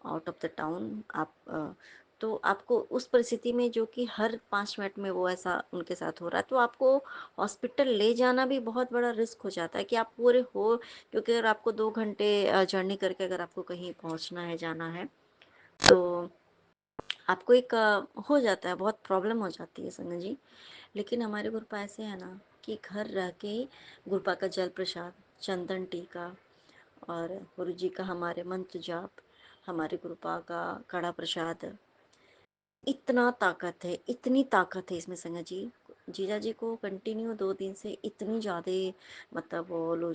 आउट ऑफ द टाउन, आप तो आपको उस परिस्थिति में जो कि हर 5 मिनट में वो ऐसा उनके साथ हो रहा है, तो आपको हॉस्पिटल ले जाना भी बहुत बड़ा रिस्क हो जाता है कि आप पूरे हो, क्योंकि अगर आपको 2 घंटे जर्नी करके अगर आपको कहीं पहुंचना है, जाना है, तो आपको एक हो जाता है, बहुत प्रॉब्लम हो जाती है संगत जी। लेकिन हमारे गुरुपा ऐसे है ना कि घर रह के ही गुरुपा का जल प्रसाद, चंदन टीका और गुरु जी का हमारे मंत्र जाप, हमारे गुरुपा का कड़ा प्रसाद, इतना ताकत है, इतनी ताकत है इसमें संगत जी। जीजा जी को कंटिन्यू 2 दिन से इतनी ज़्यादा मतलब वो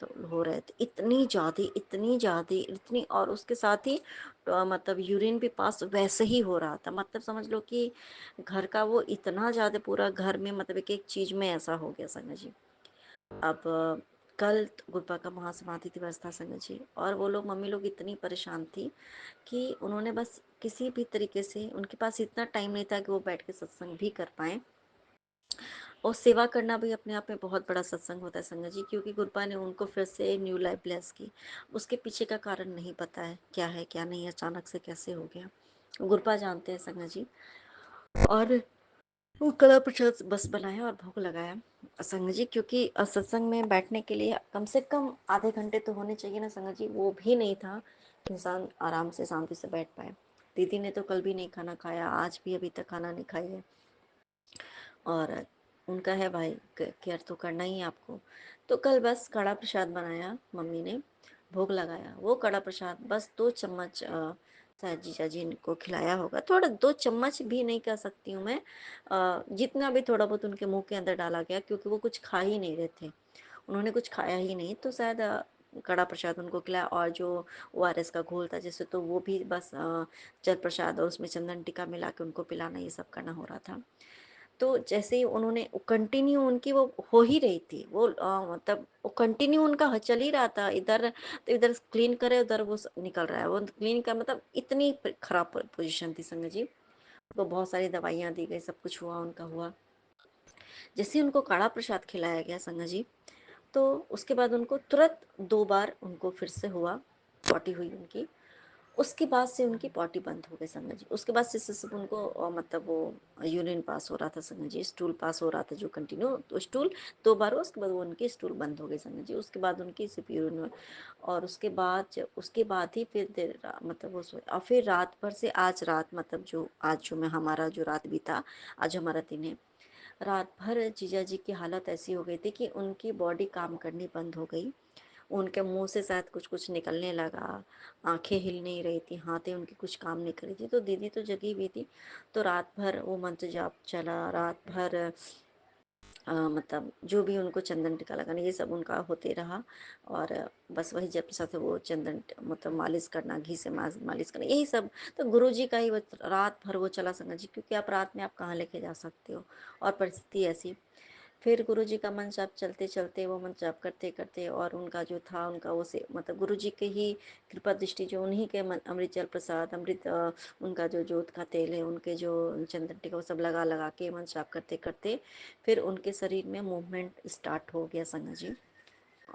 तो हो रहे थे, इतनी ज़्यादा इतनी, और उसके साथ ही मतलब यूरिन भी पास वैसे ही हो रहा था। मतलब समझ लो कि घर का वो इतना ज़्यादा पूरा घर में मतलब एक एक चीज़ में ऐसा हो गया संगत जी। अब कल गुरुपा का महासमाधि दिवस था संगत जी, और वो लोग मम्मी लोग इतनी परेशान थी कि उन्होंने बस किसी भी तरीके से, उनके पास इतना टाइम नहीं था कि वो बैठ के सत्संग भी कर पाए। और सेवा करना भी अपने आप में बहुत बड़ा सत्संग होता है संगत जी, क्योंकि गुरुपा ने उनको फिर से न्यू लाइफ ब्लेस की। उसके पीछे का कारण नहीं पता है क्या नहीं, अचानक से कैसे हो गया, गुरुपा जानते हैं संगत जी। और वो कला प्रसाद बस बनाया और भोग लगाया संगत जी, क्योंकि सत्संग में बैठने के लिए कम से कम आधे घंटे तो होने चाहिए ना संगत जी, वो भी नहीं था कि इंसान आराम से शांति से बैठ पाए। दीदी ने तो कल भी नहीं खाना खाया, आज भी अभी तक खाना नहीं खाई है, और उनका है भाई केयर तो करना ही है आपको। तो कल बस कड़ा प्रसाद बनाया मम्मी ने, भोग लगाया, वो कड़ा प्रसाद बस 2 चम्मच शायद जीजा जी को खिलाया होगा, थोड़ा 2 चम्मच भी नहीं कह सकती हूँ मैं, जितना भी थोड़ा बहुत उनके मुंह के अंदर डाला गया, क्योंकि वो कुछ खा ही नहीं रहे थे, उन्होंने कुछ खाया ही नहीं, तो शायद कड़ा प्रसाद उनको खिलाया, और जो ORS का घोल था जैसे, तो वो भी बस जल प्रसाद और उसमें चंदन टीका मिला के उनको पिलाना, ये सब करना हो रहा था। तो जैसे ही उन्होंने कंटिन्यू उनकी वो हो ही रही थी, वो मतलब वो कंटिन्यू उनका चल ही रहा था, इधर तो इधर क्लीन करे, उधर वो निकल रहा है, वो क्लीन का मतलब इतनी खराब पोजीशन थी संगत जी। उनको बहुत सारी दवाइयाँ दी गई, सब कुछ हुआ, उनका हुआ। जैसे उनको काढ़ा प्रसाद खिलाया गया संगत जी, तो उसके बाद उनको तुरंत 2 बार उनको फिर से हुआ, पॉटी हुई उनकी। उसके बाद से उनकी पॉटी बंद हो गई संगत जी। उसके बाद से सिर्फ उनको मतलब वो यूरिन पास हो रहा था संगत जी, स्टूल पास हो रहा था जो कंटिन्यू, तो स्टूल 2 बार हुआ, उसके बाद वो उनकी स्टूल बंद हो गई संगत जी। उसके बाद उनकी सिर्फ यूरिन हुआ, और उसके बाद ही फिर मतलब वो सोए, और फिर रात भर से आज रात, मतलब जो आज जो मैं हमारा जो रात बीता, आज हमारा दिन है, रात भर जीजा जी की हालत ऐसी हो गई थी कि उनकी बॉडी काम करनी बंद हो गई, उनके मुंह से शायद कुछ कुछ निकलने लगा, आंखें हिल नहीं रही थी, हाथें उनकी कुछ काम नहीं कर रही थी। तो दीदी तो जगी हुई थी, तो रात भर वो मंत्र जाप चला, रात भर मतलब जो भी उनको चंदन टीका लगाना ये सब उनका होते रहा, और बस वही जब साथ वो चंदन मतलब मालिश करना, घी से मालिश करना, यही सब। तो गुरु जी का ही वो रात भर वो चला संगत जी, क्योंकि आप रात में आप कहाँ लेके जा सकते हो, और परिस्थिति ऐसी। फिर गुरु जी का मंत्र जाप चलते चलते, वो मंत्र जाप करते करते, और उनका जो था उनका वो से मतलब गुरु जी के ही कृपा दृष्टि, जो उन्हीं के अमृत जल प्रसाद, अमृत उनका जो जोत का तेल है, उनके जो चंदन टीका, वो सब लगा लगा के मंत्र जाप करते करते फिर उनके शरीर में मूवमेंट स्टार्ट हो गया संगत जी।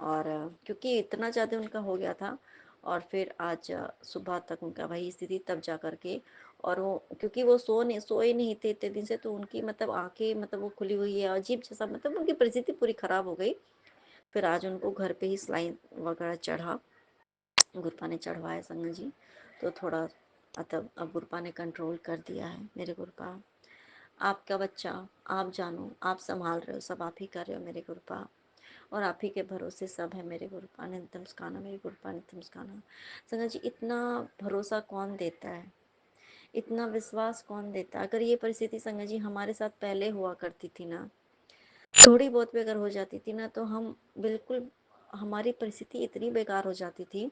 और क्योंकि इतना ज़्यादा उनका हो गया था, और फिर आज सुबह तक उनका वही स्थिति, तब जा कर के, और वो क्योंकि वो सोए नहीं थे इतने दिन से, तो उनकी मतलब आंखें मतलब वो खुली हुई है, अजीब जैसा, मतलब उनकी परिस्थिति पूरी खराब हो गई। फिर आज उनको घर पे ही सलाइन वगैरह चढ़ा, गुरपा ने चढ़वाया संगत जी, तो थोड़ा मतलब अब गुरपा ने कंट्रोल कर दिया है। मेरे गुरपा, आपका बच्चा, आप जानो, आप संभाल रहे हो, सब आप ही कर रहे हो मेरे गुरपा, और आप ही के भरोसे सब है मेरे गुरपा। नित्य मुस्काना मेरे गुरपा, नित्य मुस्काना। संगत जी, इतना भरोसा कौन देता है, इतना विश्वास कौन देता है? अगर ये परिस्थिति संगत जी हमारे साथ पहले हुआ करती थी ना, थोड़ी बहुत भी अगर हो जाती थी ना, तो हम बिल्कुल, हमारी परिस्थिति इतनी बेकार हो जाती थी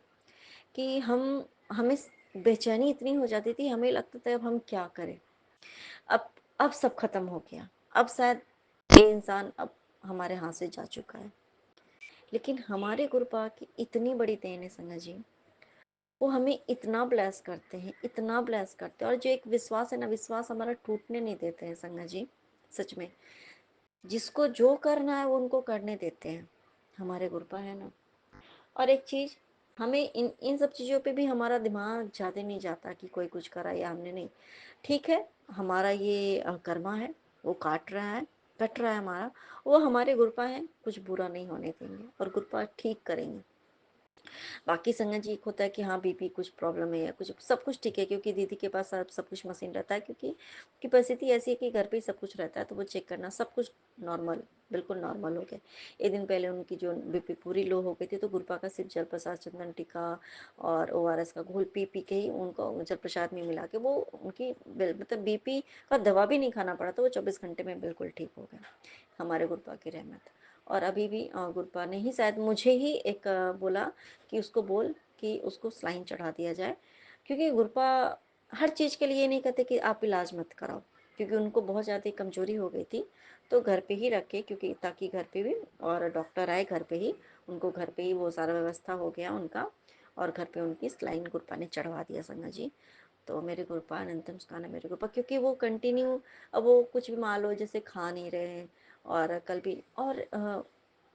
कि हमें बेचैनी इतनी हो जाती थी, हमें लगता था अब हम क्या करें। अब अब सब खत्म हो गया, अब शायद ये इंसान अब हमारे हाथ से जा चुका है। लेकिन हमारे गुरुपा की इतनी बड़ी देन है संगत जी, वो हमें इतना ब्लेस करते हैं, इतना ब्लेस करते हैं, और जो एक विश्वास है ना, विश्वास हमारा टूटने नहीं देते हैं संगत जी। सच में, जिसको जो करना है वो उनको करने देते हैं, हमारे गुरुपा है ना। और एक चीज़, हमें इन इन सब चीज़ों पे भी हमारा दिमाग ज़्यादा नहीं जाता कि कोई कुछ करा या हमने नहीं। ठीक है, हमारा ये कर्मा है, वो काट रहा है, कट रहा है हमारा, वो हमारे गुरुपा हैं, कुछ बुरा नहीं होने देंगे, और गुरुपा ठीक करेंगे। बाकी संगत जी एक होता है कि हाँ बीपी कुछ प्रॉब्लम है या कुछ, सब कुछ ठीक है क्योंकि दीदी के पास सब कुछ मशीन रहता है, क्योंकि उनकी परिस्थिति ऐसी है कि घर पे ही सब कुछ रहता है, तो वो चेक करना सब कुछ नॉर्मल, बिल्कुल नॉर्मल हो गया। एक दिन पहले उनकी जो बीपी पूरी लो हो गई थी, तो गुरुपा का सिर्फ जल प्रसाद, चंदन टीका और ORS का घोल पी पी के ही उनको जल प्रसाद में मिला के वो उनकी मतलब बीपी का दवा भी नहीं खाना पड़ा, तो वो 24 घंटे में बिल्कुल ठीक हो गया, हमारे गुरुपा की रहमत। और अभी भी गुरुपा ने ही शायद मुझे ही एक बोला कि उसको बोल कि उसको सलाइन चढ़ा दिया जाए, क्योंकि गुरुपा हर चीज़ के लिए ये नहीं कहते कि आप इलाज मत कराओ, क्योंकि उनको बहुत ज़्यादा कमजोरी हो गई थी, तो घर पे ही रखे, क्योंकि ताकि घर पे भी और डॉक्टर आए घर पे ही, उनको घर पे ही वो सारा व्यवस्था हो गया उनका, और घर पे उनकी सलाइन गुरुपा ने चढ़वा दिया संगत जी। तो मेरे गुरुपा अनंतम सुखाना मेरे गुरुपा, क्योंकि वो कंटिन्यू, अब वो कुछ भी मान लो जैसे खा नहीं रहे हैं, और कल भी और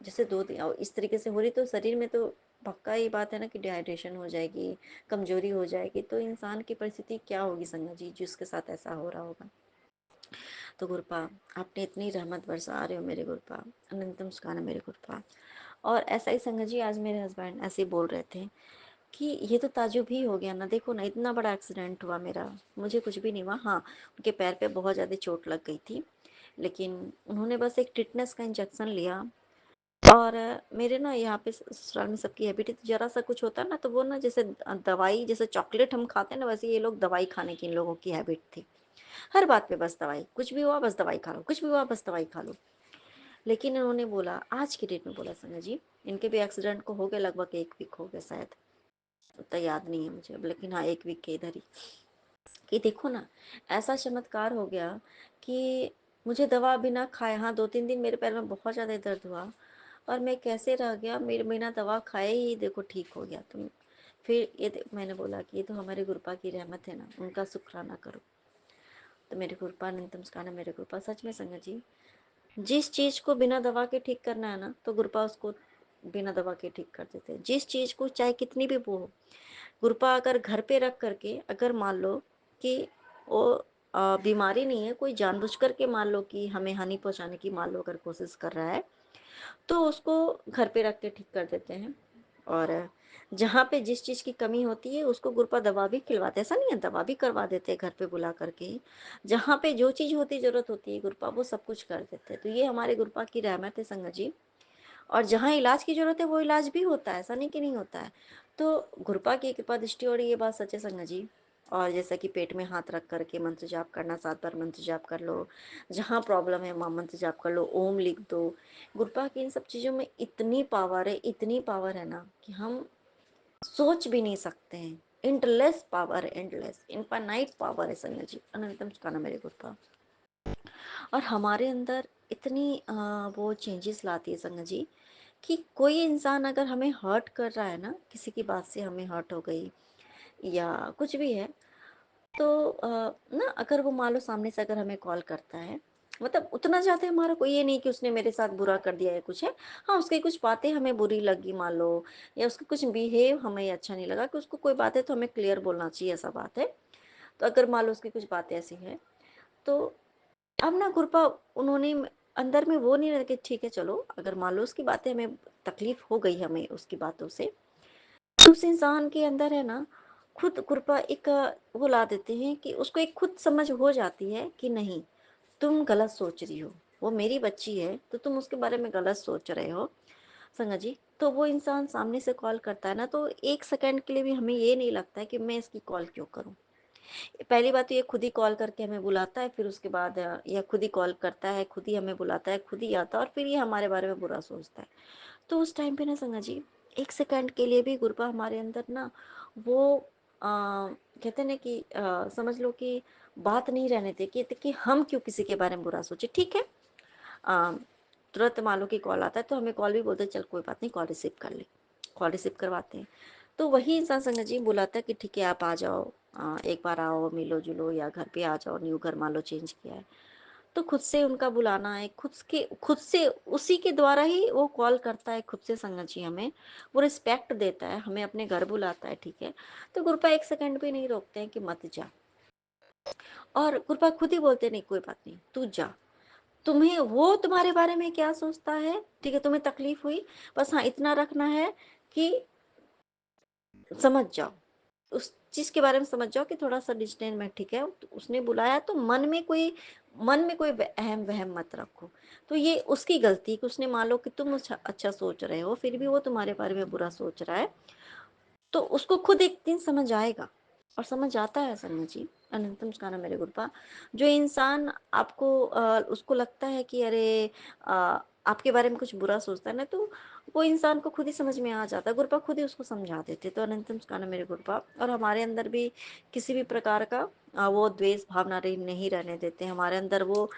जैसे 2 दिन इस तरीके से हो रही, तो शरीर में तो पक्का ही बात है ना कि डिहाइड्रेशन हो जाएगी, कमजोरी हो जाएगी, तो इंसान की परिस्थिति क्या होगी संगत जी जिसके साथ ऐसा हो रहा होगा। तो गुरुपा आपने इतनी रहमत बरसा रहे हो मेरे गुरुपा, अनंतम सुखाना मेरे गुरुपा। और ऐसा ही संगत जी आज मेरे हस्बैंड ऐसे ही बोल रहे थे कि ये तो ताजुब ही हो गया ना, देखो ना इतना बड़ा एक्सीडेंट हुआ मेरा, मुझे कुछ भी नहीं हुआ। हाँ, उनके पैर पे बहुत ज़्यादा चोट लग गई थी, लेकिन उन्होंने बस एक टिटनेस का इंजेक्शन लिया। और मेरे ना यहाँ पे ससुराल में सबकी हैबिट है, तो जरा सा कुछ होता है ना तो वो ना जैसे दवाई, जैसे चॉकलेट हम खाते हैं ना, वैसे ये लोग दवाई खाने की इन लोगों की हैबिट थी। हर बात पे बस दवाई, कुछ भी हुआ बस दवाई खा लो, कुछ भी हुआ बस दवाई खा लो। लेकिन इन्होंने बोला, आज की डेट में बोला संजय जी, इनके भी एक्सीडेंट को हो गया लगभग 1 वीक हो गया शायद, उतना याद नहीं है मुझे अब, लेकिन हाँ 1 वीक के इधर ही, कि देखो ना ऐसा चमत्कार हो गया कि मुझे दवा बिना खाए, हाँ 2-3 दिन मेरे पैर में बहुत ज़्यादा दर्द हुआ, और मैं कैसे रह गया, मेरे बिना दवा खाए ही देखो ठीक हो गया। तुम फिर ये मैंने बोला कि ये तो हमारे गुरुपा की रहमत है ना, उनका शुक्राना करो। तो मेरे गुरुपा अनंतम सुखाना मेरे गुरुपा, सच में संगत जी, जिस चीज़ को बिना दवा के ठीक करना है ना, तो गुरुपा उसको बिना दवा के ठीक कर देते हैं। जिस चीज़ को चाहे कितनी भी वो हो, गुरुपा अगर घर पे रख करके, अगर मान लो कि वो बीमारी नहीं है, कोई जानबूझ करके मान लो कि हमें हानि पहुंचाने की मान लो अगर कोशिश कर रहा है, तो उसको घर पे रख के ठीक कर देते हैं। और जहाँ पे जिस चीज़ की कमी होती है उसको गुरुपा दवा भी खिलवाते हैं, ऐसा नहीं है, दवा भी करवा देते हैं घर पे बुला करके। जहाँ पे जो चीज़ होती ज़रूरत होती है गुरुपा वो सब कुछ कर देते हैं, तो ये हमारे गुरुपा की रहमत है संगत जी। और जहाँ इलाज की ज़रूरत है वो इलाज भी होता है, ऐसा नहीं कि नहीं होता है। तो गुरुपा की कृपा दृष्टि, और ये बात सच है संगत जी। और जैसा कि पेट में हाथ रख करके मंत्र जाप करना, 7 बार मंत्र जाप कर लो, जहाँ प्रॉब्लम है वहाँ मंत्र जाप कर लो, ओम लिख दो। गुरुपा की इन सब चीज़ों में इतनी पावर है, इतनी पावर है ना कि हम सोच भी नहीं सकते हैं। एंडलेस पावर है, एंडलेस इनफाइनाइट पावर है संगत जी, अनंतम सुखाना मेरे गुरुपा। और हमारे अंदर इतनी वो चेंजेस लाती है संगत जी, कि कोई इंसान अगर हमें हर्ट कर रहा है ना, किसी की बात से हमें हर्ट हो गई या कुछ भी है, तो ना अगर वो मान लो सामने से अगर हमें कॉल करता है, मतलब उतना ज़्यादा हमारा कोई ये नहीं कि उसने मेरे साथ बुरा कर दिया या कुछ है, हाँ उसकी कुछ बातें हमें बुरी लगी मान लो, या उसका कुछ बिहेव हमें अच्छा नहीं लगा, कि उसको कोई बात है तो हमें क्लियर बोलना चाहिए, ऐसा बात है। तो अगर मान लो उसकी कुछ बातें ऐसी हैं, तो अब ना कृपा उन्होंने अंदर में वो नहीं रहा कि ठीक है चलो, अगर मान लो उसकी बातें हमें तकलीफ हो गई हमें उसकी बातों से, तो उस इंसान के अंदर है ना खुद कृपा एक वो ला देते हैं कि उसको एक खुद समझ हो जाती है कि नहीं, तुम गलत सोच रही हो, वो मेरी बच्ची है तो तुम उसके बारे में गलत सोच रहे हो संगत जी। तो वो इंसान सामने से कॉल करता है ना, तो 1 सेकंड के लिए भी हमें ये नहीं लगता है कि मैं इसकी कॉल क्यों करूं। पहली बात तो ये खुद ही कॉल करके हमें बुलाता है, फिर उसके बाद या खुद ही कॉल करता है, खुद ही हमें बुलाता है, खुद ही आता है, और फिर ये हमारे बारे में बुरा सोचता है। तो उस टाइम पे ना संगत जी, 1 सेकंड के लिए भी गुरुपा हमारे अंदर ना वो कहते हैं ना कि समझ लो कि बात नहीं रहने थे कि हम क्यों किसी के बारे में बुरा सोचे। ठीक है, अ, तुरंत मान लो कि कॉल आता है तो हमें कॉल भी बोलते हैं चल कोई बात नहीं, कॉल रिसीव कर ले, कॉल रिसीव करवाते हैं। तो वही इंसान संगत जी बुलाता है कि ठीक है आप आ जाओ, एक बार आओ मिलो जुलो, या घर पे आ जाओ, न्यू घर मान लो चेंज किया है, तो खुद से उनका बुलाना है, खुद से उसी के द्वारा ही वो कॉल करता है खुद से संगत जी हमें, वो रिस्पेक्ट देता है, हमें अपने घर बुलाता है, ठीक है। तो गुरुपा 1 सेकंड भी नहीं रोकते हैं कि मत जा, और गुरुपा खुद ही बोलते नहीं कोई बात नहीं तू जा, तुम्हें वो तुम्हारे बारे में क्या सोचता है, ठीक है, तुम्हें तकलीफ हुई, बस हाँ इतना रखना है कि समझ जाओ, उस चीज़ के बारे में समझ जाओ कि थोड़ा-सा डिस्टेंस ठीक है, तो उसने बुलाया तो मन में कोई अहम वहम मत रखो। तो ये उसकी गलती कि उसने मान लो कि तुम अच्छा सोच रहे हो, फिर भी वो तुम्हारे बारे में बुरा सोच रहा है, तो उसको खुद एक दिन समझ आएगा और समझ आता है संग जी। अनंतम स्काना मेरे गुरुपा। जो इंसान आपको उसको लगता है कि अरे आपके बारे में कुछ बुरा सोचता है ना, तो वो इंसान को खुद ही समझ में आ जाता है, गुरुपा खुद ही उसको समझा देते। तो अनंतम स्काना मेरे गुरुपा। और हमारे अंदर भी किसी भी प्रकार का वो द्वेष भावना नहीं रहने देते हमारे अंदर। वो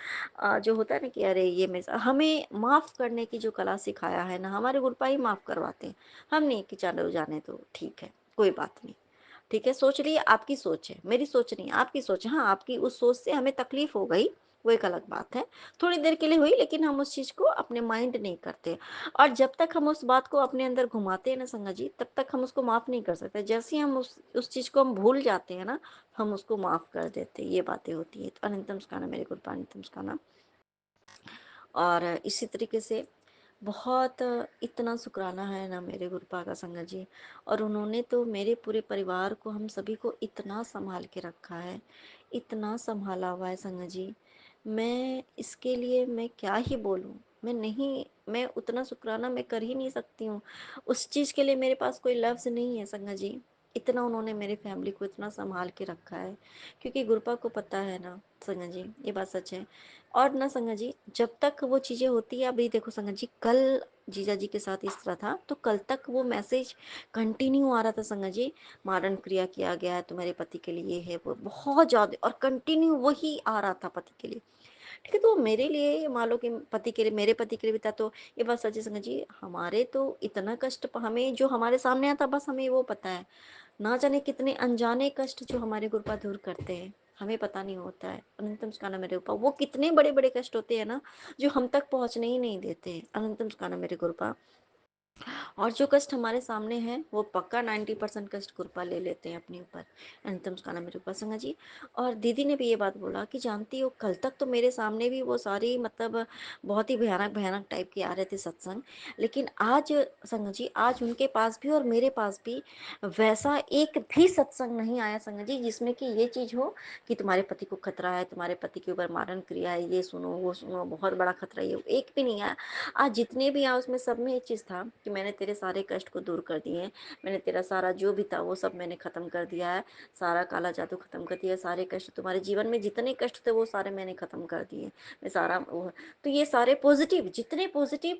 जो होता है ना कि अरे ये मैं हमें माफ़ करने की जो कला सिखाया है ना, हमारे गुरुपा ही माफ़ करवाते हैं। हम नहीं कि चलो जाने दो, ठीक है, कोई बात नहीं, ठीक है, सोच रही है, आपकी सोच है, मेरी सोच नहीं है, आपकी सोच है। हाँ, आपकी उस सोच से हमें तकलीफ हो गई, वो एक अलग बात है, थोड़ी देर के लिए हुई, लेकिन हम उस चीज़ को अपने माइंड नहीं करते। और जब तक हम उस बात को अपने अंदर घुमाते हैं ना संगा जी, तब तक हम उसको माफ़ नहीं कर सकते। जैसे ही हम उस चीज़ को हम भूल जाते हैं ना, हम उसको माफ़ कर देते हैं। ये बातें होती है। तो अनंतम स्काना मेरे गुरुपा, अनंतम स्काना। और इसी तरीके से बहुत इतना शुक्राना है ना मेरे गुरुपा का संगत जी। और उन्होंने तो मेरे पूरे परिवार को, हम सभी को इतना संभाल के रखा है, इतना संभाला हुआ है संगत जी। मैं इसके लिए मैं क्या ही बोलूँ। मैं उतना शुक्राना मैं कर ही नहीं सकती हूँ। उस चीज़ के लिए मेरे पास कोई लफ्ज़ नहीं है संगत जी। इतना उन्होंने मेरी फैमिली को इतना संभाल के रखा है, क्योंकि गुरुपा को पता है ना संगत जी, ये बात सच है। और ना संगत जी, जब तक वो चीज़ें होती है, अभी देखो संगत जी, कल जीजा जी के साथ इस तरह था, तो कल तक वो मैसेज कंटिन्यू आ रहा था संगत जी। मारण क्रिया किया गया है, तुम्हारे पति के लिए ये है वो, बहुत ज़्यादा, और कंटिन्यू वही आ रहा था पति के लिए। ठीक है, तो मेरे लिए मान लो कि पति के लिए, मेरे पति के लिए भी था। तो ये बात सच है संगत जी, हमारे तो इतना कष्ट हमें जो हमारे सामने आता, बस हमें वो पता है। ना जाने कितने अनजाने कष्ट जो हमारे गुरुपा दूर करते हैं, हमें पता नहीं होता है। अनंतम स्काना मेरे गुरुपा, वो कितने बड़े बड़े कष्ट होते हैं ना, जो हम तक पहुंचने ही नहीं देते। अनंतम स्काना मेरे गुरुपा। और जो कष्ट हमारे सामने है, वो पक्का 90% कष्ट गुरुपा ले लेते हैं अपने ऊपर। अंतम स्काना मेरे ऊपर संगा जी। और दीदी ने भी ये बात बोला कि जानती हो, कल तक तो मेरे सामने भी वो सारी मतलब बहुत ही भयानक भयानक टाइप के आ रहे थे सत्संग, लेकिन आज संगा जी, आज उनके पास भी और मेरे पास भी वैसा एक भी सत्संग नहीं आया संगा जी, जिसमें कि ये चीज़ हो कि तुम्हारे पति को खतरा है, तुम्हारे पति के ऊपर मारण क्रिया है, ये सुनो वो सुनो, बहुत बड़ा खतरा है, एक भी नहीं आया। आज जितने भी आए उसमें सब में एक चीज़ था कि मैंने तेरे सारे कष्ट को दूर कर दिए हैं, मैंने तेरा सारा जो भी था वो सब मैंने ख़त्म कर दिया है, सारा काला जादू ख़त्म कर दिया है, सारे कष्ट तुम्हारे जीवन में जितने कष्ट थे वो सारे मैंने ख़त्म कर दिए, मैं सारा तो ये सारे पॉजिटिव, जितने पॉजिटिव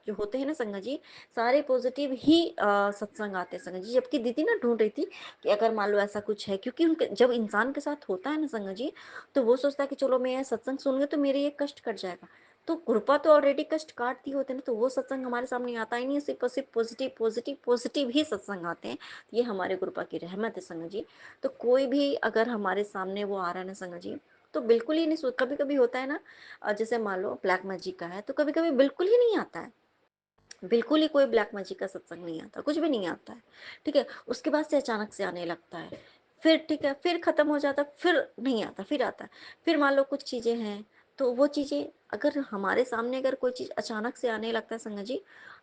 जो होते हैं ना संगत जी, सारे पॉजिटिव ही सत्संग आते हैं संगत जी। जबकि दीदी ना ढूंढ रही थी कि अगर मान लो ऐसा कुछ है, क्योंकि उनके जब इंसान के साथ होता है ना संगत जी, तो वो सोचता है कि चलो मैं सत्संग सुन तो मेरे ये कष्ट कट जाएगा। तो कृपा तो ऑलरेडी कष्ट काटती होते ना, तो वो सत्संग हमारे सामने आता ही नहीं, सिर्फ और सिर्फ पॉजिटिव पॉजिटिव पॉजिटिव ही सत्संग आते हैं। ये हमारे कृपा की रहमत है संगत जी। तो कोई भी अगर हमारे सामने वो आ रहा है ना संगत जी, तो बिल्कुल ही नहीं सोच, कभी कभी होता है ना, जैसे मान लो ब्लैक मैजिक का है, तो कभी कभी बिल्कुल ही नहीं आता है, बिल्कुल ही कोई ब्लैक मैजिक का सत्संग नहीं आता, कुछ भी नहीं आता है। ठीक है, उसके बाद से अचानक से आने लगता है, फिर ठीक है, फिर खत्म हो जाता है, फिर नहीं आता, फिर आता है। फिर मान लो कुछ चीजें हैं, तो वो चीजें अगर हमारे सामने अगर कोई चीज अचानक से आने लगता है संगत जी,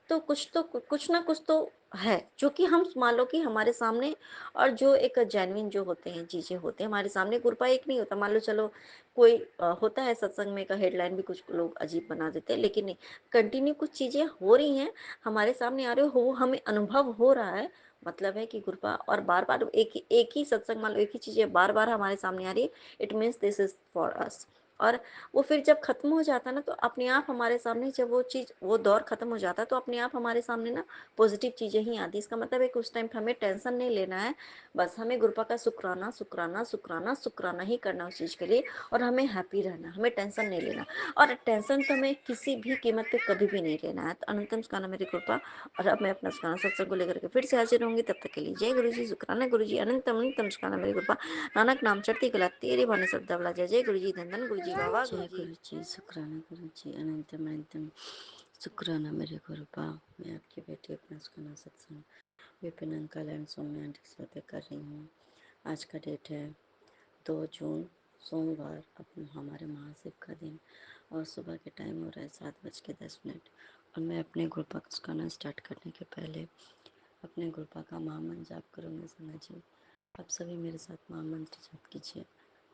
तो कुछ ना कुछ तो है जो कि हम मान लो कि हमारे सामने, और जो एक जेन्युइन जो होते हैं चीजें होते हैं हमारे सामने, गुरपा एक नहीं होता। मान लो चलो कोई होता है सत्संग में का हेडलाइन भी कुछ लोग अजीब बना देते हैं, लेकिन नहीं, कंटिन्यू कुछ चीजें हो रही हैं, हमारे सामने आ रहे हो, वो हमें अनुभव हो रहा है, मतलब है कि कृपा। और बार बार एक ही सत्संग, मान लो एक ही चीजें बार बार हमारे सामने आ रही है, it means this is for us. और वो फिर जब खत्म हो जाता है ना, तो अपने आप हमारे सामने, जब वो चीज वो दौर खत्म हो जाता है, तो अपने आप हमारे सामने ना पॉजिटिव चीजें ही आती है। इसका मतलब है कि उस टाइम हमें टेंशन नहीं लेना है, बस हमें गुरुपा का शुक्राना शुक्राना शुक्राना शुक्राना ही करना उस चीज के लिए, और हमें हैप्पी रहना, हमें टेंशन नहीं लेना। और टेंशन तो हमें किसी भी कीमत पे कभी भी नहीं लेना है। तो अनंतम स्काना मेरी कृपा। और अब मैं अपना स्काना सत्संग को लेकर के फिर से हाजिर रहूंगी, तब तक के लिए जय गुरु जी, शुक्राना गुरु जी, अनंतम अनंतम स्काना मेरी कृपा। नानक नाम चढ़ती कला तेरे भाने सब दबला। जय जय गुरु जी, धन धन गुरु जी, बाबा जय गुरु जी, शुक्राना गुरु जी, अनंतम अनंतम शुक्राना मेरे गुरुपा। मैं आपकी बेटी अपना सुखाना सत्संग Vipin uncle and Saumya aunty से बातें कर रही हूँ। आज का डेट है 2 जून, सोमवार, अपना हमारे महाशिव का दिन, और सुबह के टाइम हो रहा है 7:10। और मैं अपने ग्रुप का सुखाना स्टार्ट करने के पहले अपने गुरुपा का महामंत्र जाप करूँगी संगत जी। आप सभी मेरे साथ महामंत्र जाप कीजिए।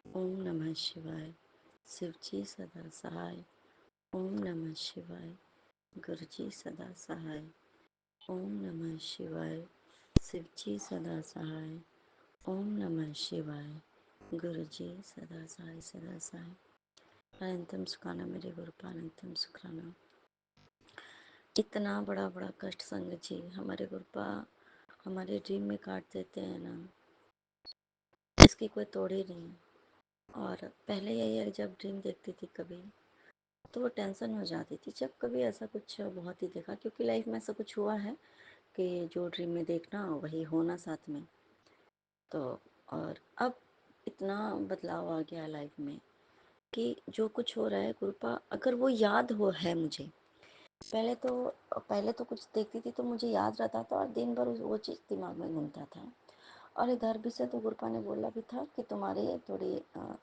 ओम नमः शिवाय। शिव जी सदा सहाय। ओम नमः शिवाय। गुरु जी सदा सहाय। ओम नमः शिवाय। शिव जी सदा सहाय। ओम नमः शिवाय। गुरु जी सदा सहाय सदा सहाय। अनंतम सुखाना मेरे गुरुपा अनंतम सुखाना। इतना बड़ा बड़ा कष्ट संगत जी हमारे गुरुपा हमारे ड्रीम में काट देते हैं ना, इसकी कोई तोड़ ही नहीं है। और पहले यही है, जब ड्रीम देखती थी कभी तो वो टेंशन हो जाती थी, जब कभी ऐसा कुछ बहुत ही देखा, क्योंकि लाइफ में ऐसा कुछ हुआ है कि जो ड्रीम में देखना वही होना साथ में। तो और अब इतना बदलाव आ गया लाइफ में कि जो कुछ हो रहा है गुरुपा अगर वो याद हो है मुझे, पहले तो कुछ देखती थी तो मुझे याद रहता था और दिन भर वो चीज़ दिमाग में घूमता था। और इधर भी से तो गुरुपा ने बोला भी था कि तुम्हारी थोड़ी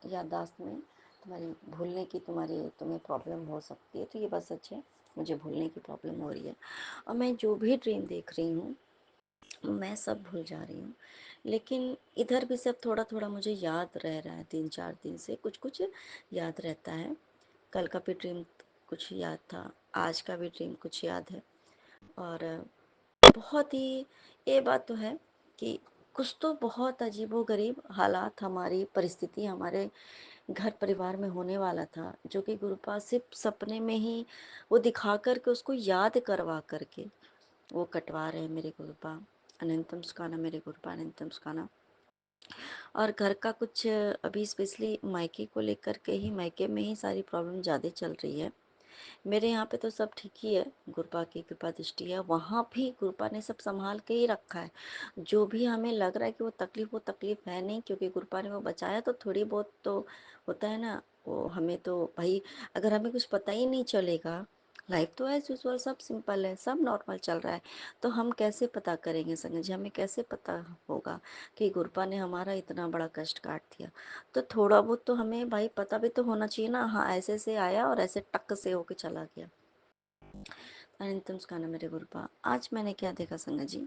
याददाश्त में तुम्हारी भूलने की तुम्हें प्रॉब्लम हो सकती है। तो ये बात सच है, मुझे भूलने की प्रॉब्लम हो रही है और मैं जो भी ड्रीम देख रही हूँ मैं सब भूल जा रही हूँ। लेकिन इधर भी सब थोड़ा थोड़ा मुझे याद रह रहा है, 3-4 दिन से कुछ कुछ याद रहता है। कल का भी ड्रीम कुछ याद था, आज का भी ड्रीम कुछ याद है। और बहुत ही ये बात तो है कि कुछ तो बहुत अजीबोगरीब हालात हमारी परिस्थिति हमारे घर परिवार में होने वाला था, जो कि गुरुपाल सिर्फ सपने में ही वो दिखा करके उसको याद करवा करके वो कटवा रहे हैं मेरे गुरुपा अनंतम सुखाना मेरे गुरुपा अनंतम सुखाना। और घर का कुछ अभी स्पेशली मायके को लेकर के ही, मायके में ही सारी प्रॉब्लम ज़्यादा चल रही है। मेरे यहाँ पे तो सब ठीक ही है, गुरुपा की कृपा दृष्टि है, वहाँ भी गुरुपा ने सब संभाल के ही रखा है। जो भी हमें लग रहा है कि वो तकलीफ है नहीं, क्योंकि गुरुपा ने वो बचाया। तो थोड़ी बहुत तो होता है ना, वो हमें तो भाई अगर हमें कुछ पता ही नहीं चलेगा, लाइफ तो एज यूजल सब सिंपल है, सब नॉर्मल चल रहा है, तो हम कैसे पता करेंगे संगत जी, हमें कैसे पता होगा कि गुरुपा ने हमारा इतना बड़ा कष्ट काट दिया। तो थोड़ा बहुत तो हमें भाई पता भी तो होना चाहिए ना, हाँ ऐसे से आया और ऐसे टक से होके चला गया। अनंतम सुखाना मेरे गुरुपा। आज मैंने क्या देखा संगत जी,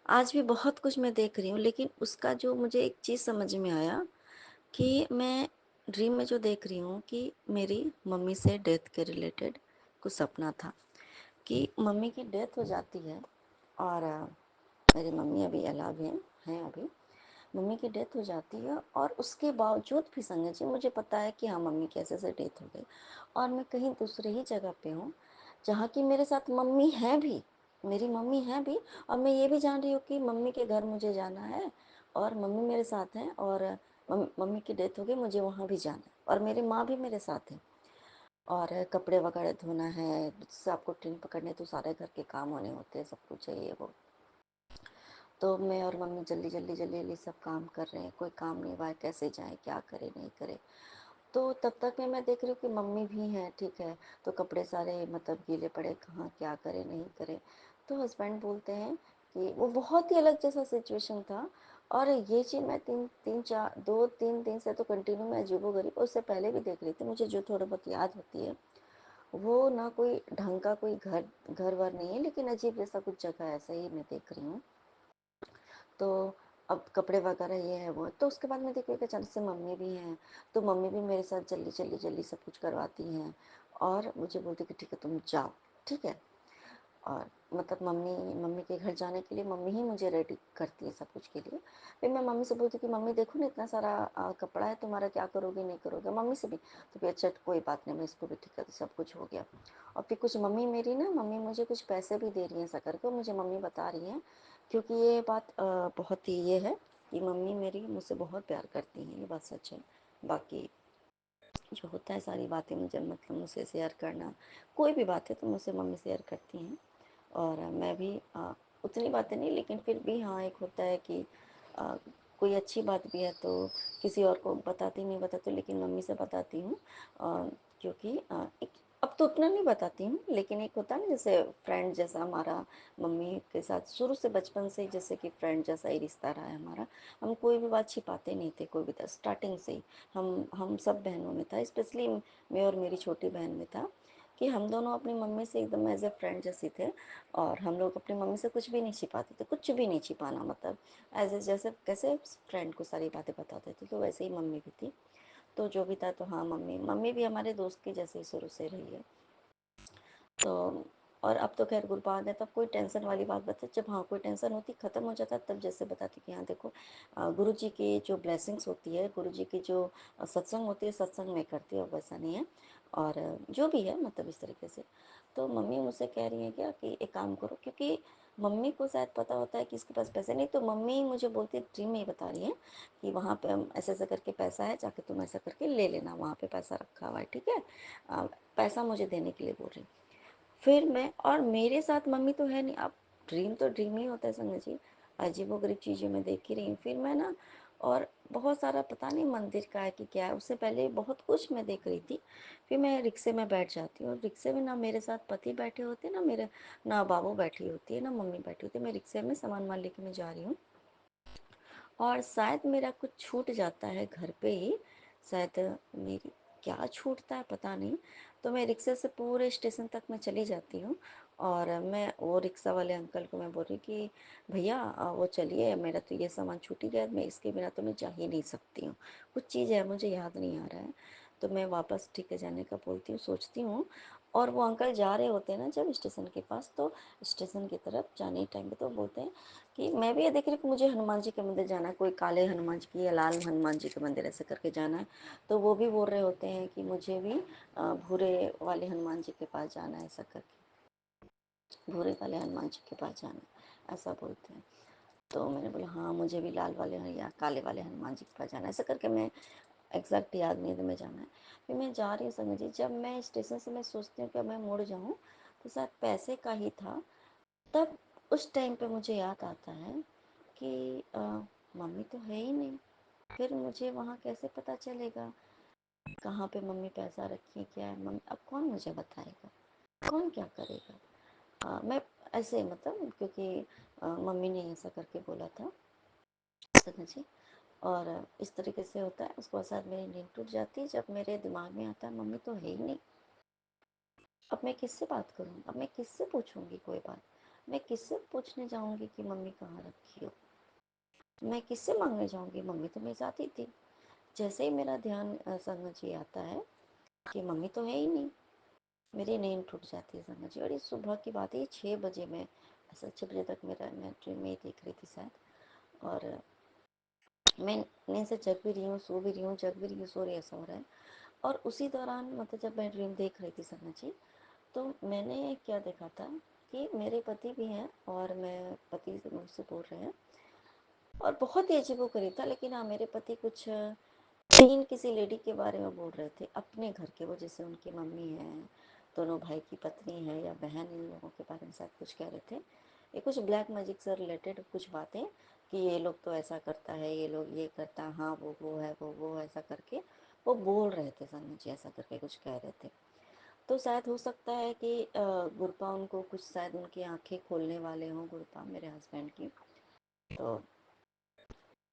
आज भी बहुत कुछ मैं देख रही हूँ, लेकिन उसका जो मुझे एक चीज़ समझ में आया कि मैं ड्रीम में जो देख रही हूँ कि मेरी मम्मी से डेथ के रिलेटेड कुछ सपना था कि मम्मी की डेथ हो जाती है। और मेरी मम्मी अभी अलाव हैं अभी, मम्मी की डेथ हो जाती है और उसके बावजूद भी संगत जी मुझे पता है कि हाँ मम्मी की ऐसे डेथ हो गई और मैं कहीं दूसरे ही जगह पे हूँ जहाँ की मेरे साथ मम्मी है भी, मेरी मम्मी है भी, और मैं ये भी जान रही हूँ कि मम्मी के घर मुझे जाना है और मम्मी मेरे साथ हैं और मम्मी की डेथ हो गई, मुझे वहाँ भी जाना है और मेरी माँ भी मेरे साथ है और कपड़े वगैरह धोना है, जैसे आपको ट्रेन पकड़ने तो सारे घर के काम होने होते हैं, सब कुछ चाहिए वो। तो मैं और मम्मी जल्दी जल्दी जल्दी जल्दी सब काम कर रहे हैं, कोई काम नहीं हुआ है, कैसे जाए क्या करे नहीं करे। तो तब तक मैं देख रही हूँ कि मम्मी भी हैं, ठीक है, तो कपड़े सारे मतलब गीले पड़े, कहाँ क्या करे नहीं करे। तो हस्बैंड बोलते हैं कि वो बहुत ही अलग जैसा सिचुएशन था। और ये चीज़ मैं 2-3 दिन से तो कंटिन्यू मैं अजीबोगरीब उससे पहले भी देख रही थी, मुझे जो थोड़ा बहुत याद होती है वो ना कोई ढंग का कोई घर वर नहीं है, लेकिन अजीब जैसा कुछ जगह ऐसा ही मैं देख रही हूँ। तो अब कपड़े वगैरह ये है वो, तो उसके बाद मैं देखी कि अचानक से मम्मी भी हैं, तो मम्मी भी मेरे साथ जल्दी जल्दी जल्दी सब कुछ करवाती हैं और मुझे बोलती कि ठीक है तुम जाओ, ठीक है। और मतलब मम्मी मम्मी के घर जाने के लिए मम्मी ही मुझे रेडी करती है सब कुछ के लिए। फिर मैं मम्मी से बोलती कि मम्मी देखो ना इतना सारा कपड़ा है तुम्हारा, क्या करोगे नहीं करोगे, मम्मी से भी। तो फिर अच्छा कोई बात नहीं, मैं इसको भी ठीक कर, सब कुछ हो गया। और फिर कुछ मम्मी मुझे कुछ पैसे भी दे रही हैं ऐसा करके, मुझे मम्मी बता रही हैं, क्योंकि ये बात बहुत ही ये है कि मम्मी मेरी मुझसे बहुत प्यार करती हैं, ये बात सच है। बाकी जो होता है सारी बातें मुझे मतलब मुझसे शेयर करना, कोई भी बात है तो मुझसे मम्मी शेयर करती हैं। और मैं भी उतनी बातें नहीं, लेकिन फिर भी हाँ एक होता है कि आ, कोई अच्छी बात भी है तो किसी और को बताती नहीं बताती, लेकिन मम्मी से बताती हूँ। क्योंकि अब तो उतना नहीं बताती हूँ, लेकिन एक होता है ना जैसे फ्रेंड जैसा हमारा मम्मी के साथ शुरू से बचपन से जैसे कि फ्रेंड जैसा ही रिश्ता रहा है हमारा। हम कोई भी बात छिपाते नहीं थे, कोई भी था स्टार्टिंग से ही। हम सब बहनों में था, स्पेशली मैं और मेरी छोटी बहन में था कि हम दोनों अपनी मम्मी से एकदम एज ए फ्रेंड जैसी थे, और हम लोग अपनी मम्मी से कुछ भी नहीं छिपाते थे, कुछ भी नहीं छिपाना, मतलब एज ए जैसे कैसे फ्रेंड को सारी बातें बताते थे, तो वैसे ही मम्मी भी थी। तो जो भी था, तो हाँ, मम्मी मम्मी भी हमारे दोस्त की जैसे शुरू से रही है। तो और अब तो खैर गुरबाज है, तब कोई टेंशन वाली बात बता, जब हाँ कोई टेंशन होती ख़त्म हो जाता, तब जैसे बताती कि हाँ देखो, गुरु जी की जो ब्लेसिंग्स होती है, गुरु जी की जो सत्संग होती है, सत्संग में करती है, और वैसा नहीं है, और जो भी है मतलब इस तरीके से। तो मम्मी मुझसे कह रही है क्या कि एक काम करो, क्योंकि मम्मी को शायद पता होता है कि इसके पास पैसे नहीं, तो मम्मी मुझे बोलती ड्रीम में ही बता रही है कि वहाँ पे हम ऐसे ऐसा करके पैसा है, जाके तुम ऐसा करके ले लेना, वहाँ पे पैसा रखा हुआ है, ठीक है। पैसा मुझे देने के लिए बोल रही। फिर मैं, और मेरे साथ मम्मी तो है नहीं, अब ड्रीम तो ड्रीम ही होता है संगत जी, अजीबोगरीब चीज़ें मैं देख ही रही हूँ। फिर मैं ना, और बहुत सारा पता नहीं मंदिर का है कि क्या है, उससे पहले बहुत कुछ मैं देख रही थी। फिर मैं रिक्शे में बैठ जाती हूँ, और रिक्शे में ना मेरे साथ पति बैठे होते, ना मेरे, ना बाबू बैठी होती है, ना मम्मी बैठी होती है। मैं रिक्शे में सामान वान लेके मैं जा रही हूँ, और शायद मेरा कुछ छूट जाता है घर पे ही, शायद मेरी क्या छूटता है पता नहीं। तो मैं रिक्शे से पूरे स्टेशन तक मैं चली जाती हूँ, और मैं वो रिक्शा वाले अंकल को मैं बोल रही कि भैया वो चलिए, मेरा तो ये सामान छूट ही गया, मैं इसके बिना तो मैं जा ही नहीं सकती हूँ, कुछ चीज़ है मुझे याद नहीं आ रहा है। तो मैं वापस ठीक है जाने का बोलती हूँ, सोचती हूँ, और वो अंकल जा रहे होते हैं ना जब स्टेशन के पास, तो स्टेशन की तरफ जाने टाइम पे तो बोलते हैं कि मैं भी ये देख रही हूँ कि मुझे हनुमान जी के मंदिर जाना है, कोई काले हनुमान जी की या लाल हनुमान जी के मंदिर ऐसे करके जाना है। तो वो भी बोल रहे होते हैं कि मुझे भी भूरे वाले हनुमान जी के पास जाना है, ऐसा करके भूरे वाले हनुमान जी के पास जाना है, ऐसा बोलते हैं। तो मैंने बोला हाँ, मुझे भी लाल वाले या काले वाले हनुमान जी के पास जाना है, ऐसा करके मैं एग्जैक्ट याद नहीं है, मैं जाना है। फिर मैं जा रही हूँ संगत जी, जब मैं स्टेशन से मैं सोचती हूँ कि मैं मुड़ जाऊँ, तो शायद पैसे का ही था। तब उस टाइम पे मुझे याद आता है कि मम्मी तो है ही नहीं, फिर मुझे वहाँ कैसे पता चलेगा कहाँ पे मम्मी पैसा रखी है, क्या है मम्मी, अब कौन मुझे बताएगा, कौन क्या करेगा। मैं ऐसे मतलब, क्योंकि मम्मी ने ऐसा करके बोला था, समझिए। और इस तरीके से होता है, उसके बाद साथ मेरी नींद टूट जाती है, जब मेरे दिमाग में आता है मम्मी तो है ही नहीं, अब मैं किससे बात करूँ, अब मैं किससे पूछूंगी कोई बात, मैं किससे पूछने जाऊंगी कि मम्मी कहाँ रखी हो, मैं किससे मांगने जाऊंगी, मम्मी तो मेरे साथ ही थी। जैसे ही मेरा ध्यान संगत जी आता है कि मम्मी तो है ही नहीं, मेरी नींद टूट जाती है संगत जी। और ये सुबह की बात है, 6 बजे में, ऐसा 6 बजे तक मेरा, मैं ड्रीम में ही देख रही थी शायद, और मैं नींद से जग भी रही हूँ, सो भी रही हूँ, जग भी रही हूँ, सो रही, ऐसा हो रहा है। और उसी दौरान मतलब जब मैं ड्रीम देख रही थी संगत जी, तो मैंने क्या देखा था कि मेरे पति भी हैं, और मैं पति से मुझसे बोल रहे हैं, और बहुत ही अजीबोगरीब था, लेकिन हाँ मेरे पति कुछ 3 किसी लेडी के बारे में बोल रहे थे अपने घर के, वो जैसे उनकी मम्मी है, दोनों भाई की पत्नी है या बहन, इन लोगों के बारे में शायद कुछ कह रहे थे, ये कुछ ब्लैक मैजिक से रिलेटेड कुछ बातें, कि ये लोग तो ऐसा करता है, ये लोग ये करता है, हाँ वो है, वो ऐसा करके वो बोल रहे थे संजय जी, ऐसा करके कुछ कह रहे थे। तो शायद हो सकता है कि गुरपा उनको कुछ, शायद उनकी आंखें खोलने वाले हों गुरपा मेरे हस्बैंड की। तो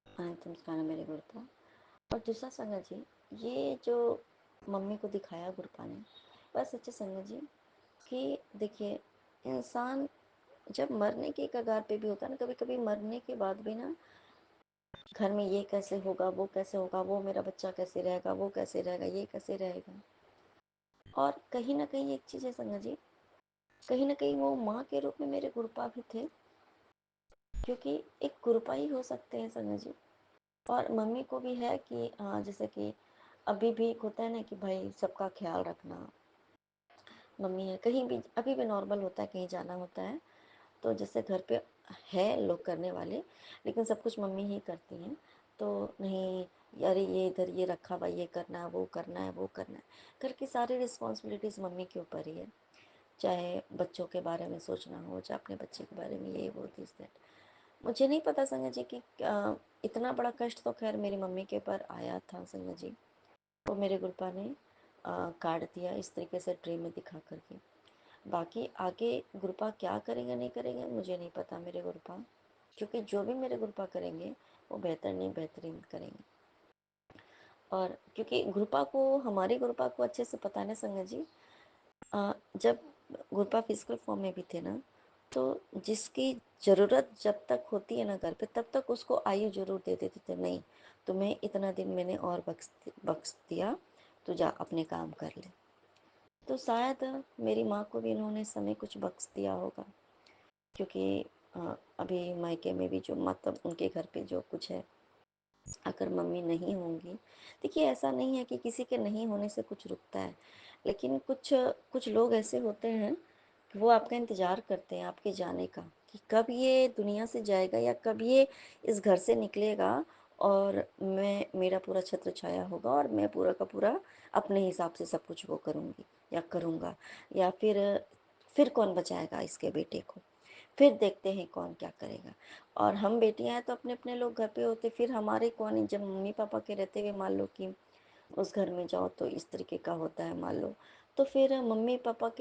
तुम सिखाना मेरे गुरपा। और दूसरा संगत जी, ये जो मम्मी को दिखाया गुरपा ने, बस सच्चे संगत जी कि देखिए, इंसान जब मरने के कगार पे भी होता है ना, कभी कभी मरने के बाद भी ना, घर में ये कैसे होगा, वो कैसे होगा, वो मेरा बच्चा कैसे रहेगा, वो कैसे रहेगा, ये कैसे रहेगा। और कहीं ना कहीं एक चीज़ है संगत जी, कहीं ना कहीं वो माँ के रूप में मेरे गुरुपा भी थे, क्योंकि एक गुरुपा ही हो सकते हैं संगत जी। और मम्मी को भी है कि हाँ, जैसे कि अभी भी एक होता है ना कि भाई सबका ख्याल रखना, मम्मी है कहीं भी, अभी भी नॉर्मल होता है, कहीं जाना होता है तो जैसे घर पे है लोग करने वाले, लेकिन सब कुछ मम्मी ही करती हैं। तो नहीं, अरे ये इधर ये रखा हुआ, ये करना है, वो करना है, वो करना है, घर की सारी रिस्पॉन्सिबिलिटीज़ मम्मी के ऊपर ही है। चाहे बच्चों के बारे में सोचना हो, चाहे अपने बच्चे के बारे में, ये वो दिस दैट। मुझे नहीं पता संगत जी कि इतना बड़ा कष्ट तो खैर मेरी मम्मी के ऊपर आया था संगत जी, वो मेरे गुरुपा ने काट दिया इस तरीके से ड्रीम में दिखा करके। बाकी आगे गुरुपा क्या करेंगे नहीं करेंगे मुझे नहीं पता मेरे गुरुपा, क्योंकि जो भी मेरे गुरुपा करेंगे वो बेहतर नहीं बेहतरीन करेंगे। और क्योंकि गुरुपा को, हमारे गुरुपा को अच्छे से पता है ना संगत जी, जब गुरपा फिजिकल फॉर्म में भी थे ना, तो जिसकी ज़रूरत जब तक होती है ना घर पे, तब तक उसको आयु ज़रूर दे देते थे, नहीं तुम्हें इतना दिन मैंने और बख्श दिया, तो जा अपने काम कर ले। तो शायद मेरी माँ को भी इन्होंने समय कुछ बख्श दिया होगा, क्योंकि अभी मायके में भी जो मतलब उनके घर पे जो कुछ है, अगर मम्मी नहीं होंगी, देखिए ऐसा नहीं है कि किसी के नहीं होने से कुछ रुकता है, लेकिन कुछ कुछ लोग ऐसे होते हैं कि वो आपका इंतज़ार करते हैं आपके जाने का, कि कब ये दुनिया से जाएगा या कब ये इस घर से निकलेगा, और मेरा पूरा छत्र छाया होगा और मैं पूरा का पूरा अपने हिसाब से सब कुछ वो करूँगी या करूँगा, या फिर कौन बचाएगा इसके बेटे को, फिर देखते हैं कौन क्या करेगा। और हम बेटियां हैं तो अपने अपने लोग घर पे होते, फिर हमारे कौन, जब मम्मी पापा के रहते हुए मान लो कि उस घर में जाओ तो इस तरीके का होता है मान लो, तो फिर मम्मी पापा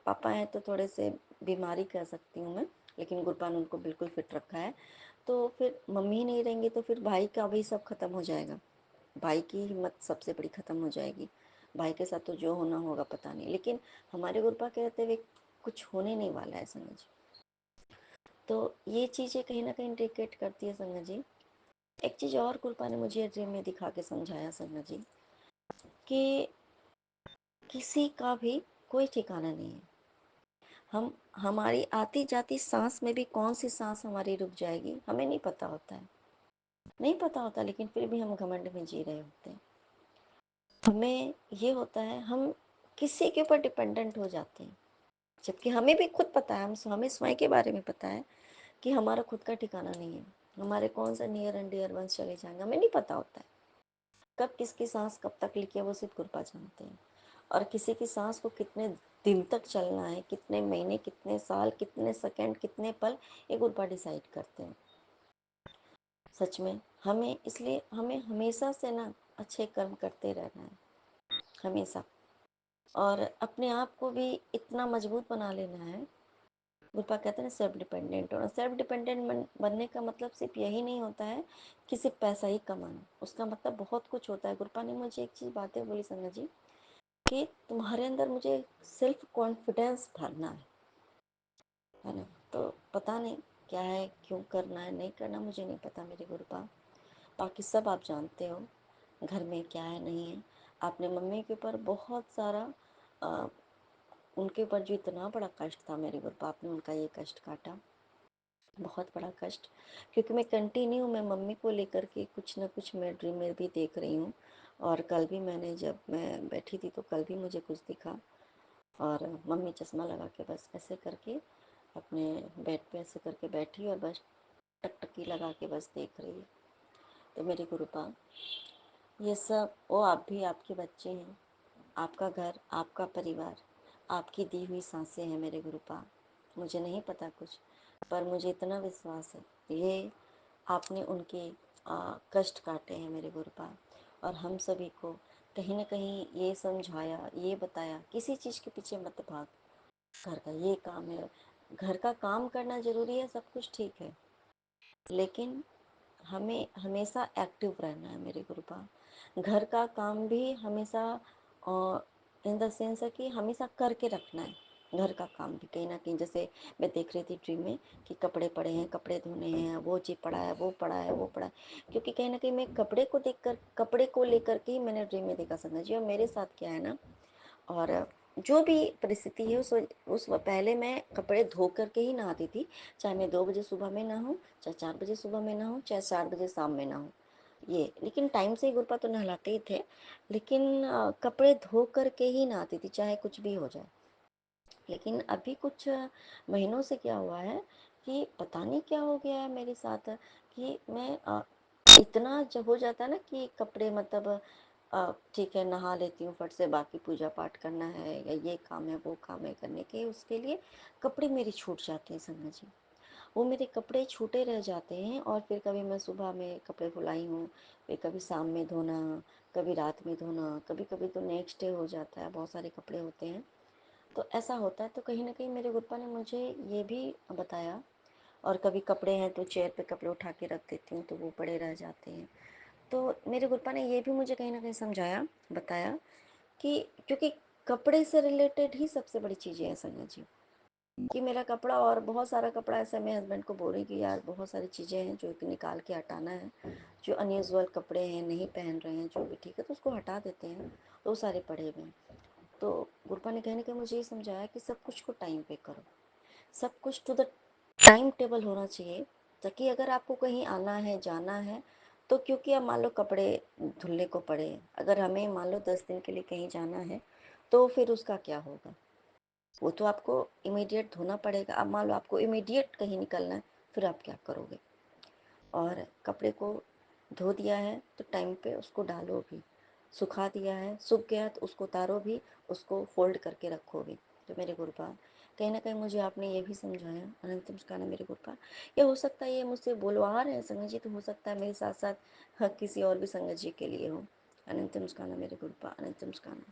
पापा हैं तो थोड़े से बीमारी कह सकती हूँ मैं, लेकिन गुरबान उनको बिल्कुल फिट रखा है। तो फिर मम्मी नहीं रहेंगे तो फिर भाई का भी सब खत्म हो जाएगा, भाई की हिम्मत सबसे बड़ी खत्म हो जाएगी, भाई के साथ तो जो होना होगा पता नहीं, लेकिन हमारे गुरबा के रहते हुए कुछ होने नहीं वाला है संगत जी। तो ये चीज़ें कहीं ना कहीं इंडिकेट करती है संगत जी। एक चीज़ और कृपा ने मुझे ड्रीम में दिखा के समझाया संगत जी, कि किसी का भी कोई ठिकाना नहीं है। हम हमारी आती जाती सांस में भी कौन सी सांस हमारी रुक जाएगी हमें नहीं पता होता है, नहीं पता होता, लेकिन फिर भी हम घमंड में जी रहे होते हैं। हमें ये होता है हम किसी के ऊपर डिपेंडेंट हो जाते हैं, जबकि हमें भी खुद पता है, हमें स्वयं के बारे में पता है कि हमारा खुद का ठिकाना नहीं है, हमारे कौन सा नियर एंड डियर वंस चले जाएंगे हमें नहीं पता होता है, कब किसकी सांस कब तक लिखी है वो सिर्फ कृपा जानते हैं। और किसी की सांस को कितने दिन तक चलना है, कितने महीने, कितने साल, कितने सेकंड, कितने पल, ये कृपा डिसाइड करते हैं। सच में हमें, इसलिए हमें हमेशा से ना अच्छे कर्म करते रहना है, हमेशा, और अपने आप को भी इतना मजबूत बना लेना है। गुरपा कहते हैं सेल्फ डिपेंडेंट, और सेल्फ डिपेंडेंट बनने का मतलब सिर्फ यही नहीं होता है कि सिर्फ पैसा ही कमाना, उसका मतलब बहुत कुछ होता है। गुरपा ने मुझे एक चीज़ बातें बोली संगत जी, कि तुम्हारे अंदर मुझे सेल्फ कॉन्फिडेंस भरना है ना। तो पता नहीं क्या है, क्यों करना है, नहीं करना मुझे नहीं पता मेरे गुरपा, बाकी सब आप जानते हो घर में क्या है नहीं है। आपने मम्मी के ऊपर बहुत सारा उनके ऊपर जो इतना बड़ा कष्ट था मेरे गुरपा, आपने उनका ये कष्ट काटा, बहुत बड़ा कष्ट, क्योंकि मैं कंटिन्यू मैं मम्मी को लेकर के कुछ ना कुछ मैं ड्रीम में भी देख रही हूँ। और कल भी मैंने, जब मैं बैठी थी तो कल भी मुझे कुछ दिखा, और मम्मी चश्मा लगा के बस ऐसे करके अपने बेड पे ऐसे करके बैठी और बस टकटकी लगा के बस देख रही है। तो मेरी गुरुपा, ये सब वो आप भी आपके बच्चे हैं, आपका घर, आपका परिवार, आपकी दी हुई सांसें हैं मेरे गुरुपा। मुझे नहीं पता कुछ, पर मुझे इतना विश्वास है, ये आपने उनके कष्ट काटे हैं मेरे गुरुपा, और हम सभी को कहीं ना कहीं ये समझाया, ये बताया किसी चीज़ के पीछे मत भाग, घर का ये काम है, घर का काम करना ज़रूरी है, सब कुछ ठीक है, लेकिन हमें हमेशा एक्टिव रहना है मेरे गुरुपा। घर का काम भी हमेशा इन द सेंस है कि हमेशा करके रखना है, घर का काम भी कहीं ना कहीं, जैसे मैं देख रही थी ड्रीम में कि कपड़े पड़े हैं, कपड़े धोने हैं, वो चीज़ पड़ा है, वो पड़ा है, वो पड़ा है, क्योंकि कहीं ना कहीं मैं कपड़े को लेकर के ही मैंने ड्रीम में देखा समझ जी। और मेरे साथ क्या है ना, और जो भी परिस्थिति है पहले मैं कपड़े धो करके ही नहाती थी, चाहे मैं 2 बजे सुबह में नहाऊं, चाहे 4 बजे सुबह में नहाऊं, चाहे 4 बजे शाम में नहाऊं, ये, लेकिन टाइम से ही गुरपा तो नहलाते ही थे, लेकिन कपड़े धो करके ही नहाती थी चाहे कुछ भी हो जाए। लेकिन अभी कुछ महीनों से क्या हुआ है कि पता नहीं क्या हो गया है मेरे साथ, कि मैं इतना जब हो जाता है ना कि कपड़े मतलब ठीक है नहा लेती हूँ फट से, बाकी पूजा पाठ करना है या ये काम है वो काम है करने के, उसके लिए कपड़े मेरे छूट जाते हैं संगत जी, वो मेरे कपड़े छूटे रह जाते हैं। और फिर कभी मैं सुबह में कपड़े धुलाई हूँ, फिर कभी शाम में धोना, कभी रात में धोना, कभी कभी तो नेक्स्ट डे हो जाता है, बहुत सारे कपड़े होते हैं तो ऐसा होता है। तो कहीं ना कहीं मेरे गुप्पा ने मुझे ये भी बताया, और कभी कपड़े हैं तो चेयर पे कपड़े उठा के रख देती हूँ तो वो पड़े रह जाते हैं। तो मेरे गुप्पा ने ये भी मुझे कहीं ना कहीं समझाया, बताया कि क्योंकि कपड़े से रिलेटेड ही सबसे बड़ी चीज़ें हैं संगत जी, कि मेरा कपड़ा और बहुत सारा कपड़ा ऐसा मैं हस्बैंड को बोल रही कि यार बहुत सारी चीज़ें हैं जो कि निकाल के हटाना है, जो अनयूजुअल कपड़े हैं नहीं पहन रहे हैं जो भी, ठीक है तो उसको हटा देते हैं, तो सारे पड़े हुए हैं। तो गुरपा ने कहीं ना कहीं मुझे ये समझाया कि सब कुछ को टाइम पे करो, सब कुछ टू द टाइम टेबल होना चाहिए, ताकि अगर आपको कहीं आना है जाना है तो, क्योंकि अब मान लो कपड़े धुलने को पड़े, अगर हमें मान लो 10 दिन के लिए कहीं जाना है तो फिर उसका क्या होगा, वो तो आपको इमीडिएट धोना पड़ेगा। अब मान लो आपको इमीडिएट कहीं निकलना है, फिर आप क्या करोगे। और कपड़े को धो दिया है तो टाइम पे उसको डालो भी, सुखा दिया है सूख गया तो उसको उतारो भी, उसको फोल्ड करके रखो भी। तो मेरे गुरुपाल कहीं ना कहीं मुझे आपने ये भी समझाया, अनंत मुस्कान मेरे गुरुपाल। ये हो सकता है ये मुझसे बोलवा रहे हैं संगत जी, तो हो सकता है मेरे साथ साथ किसी और भी संगत जी के लिए हो। अनंत मुस्कान मेरे गुरुपाल, अनंत मुस्कान।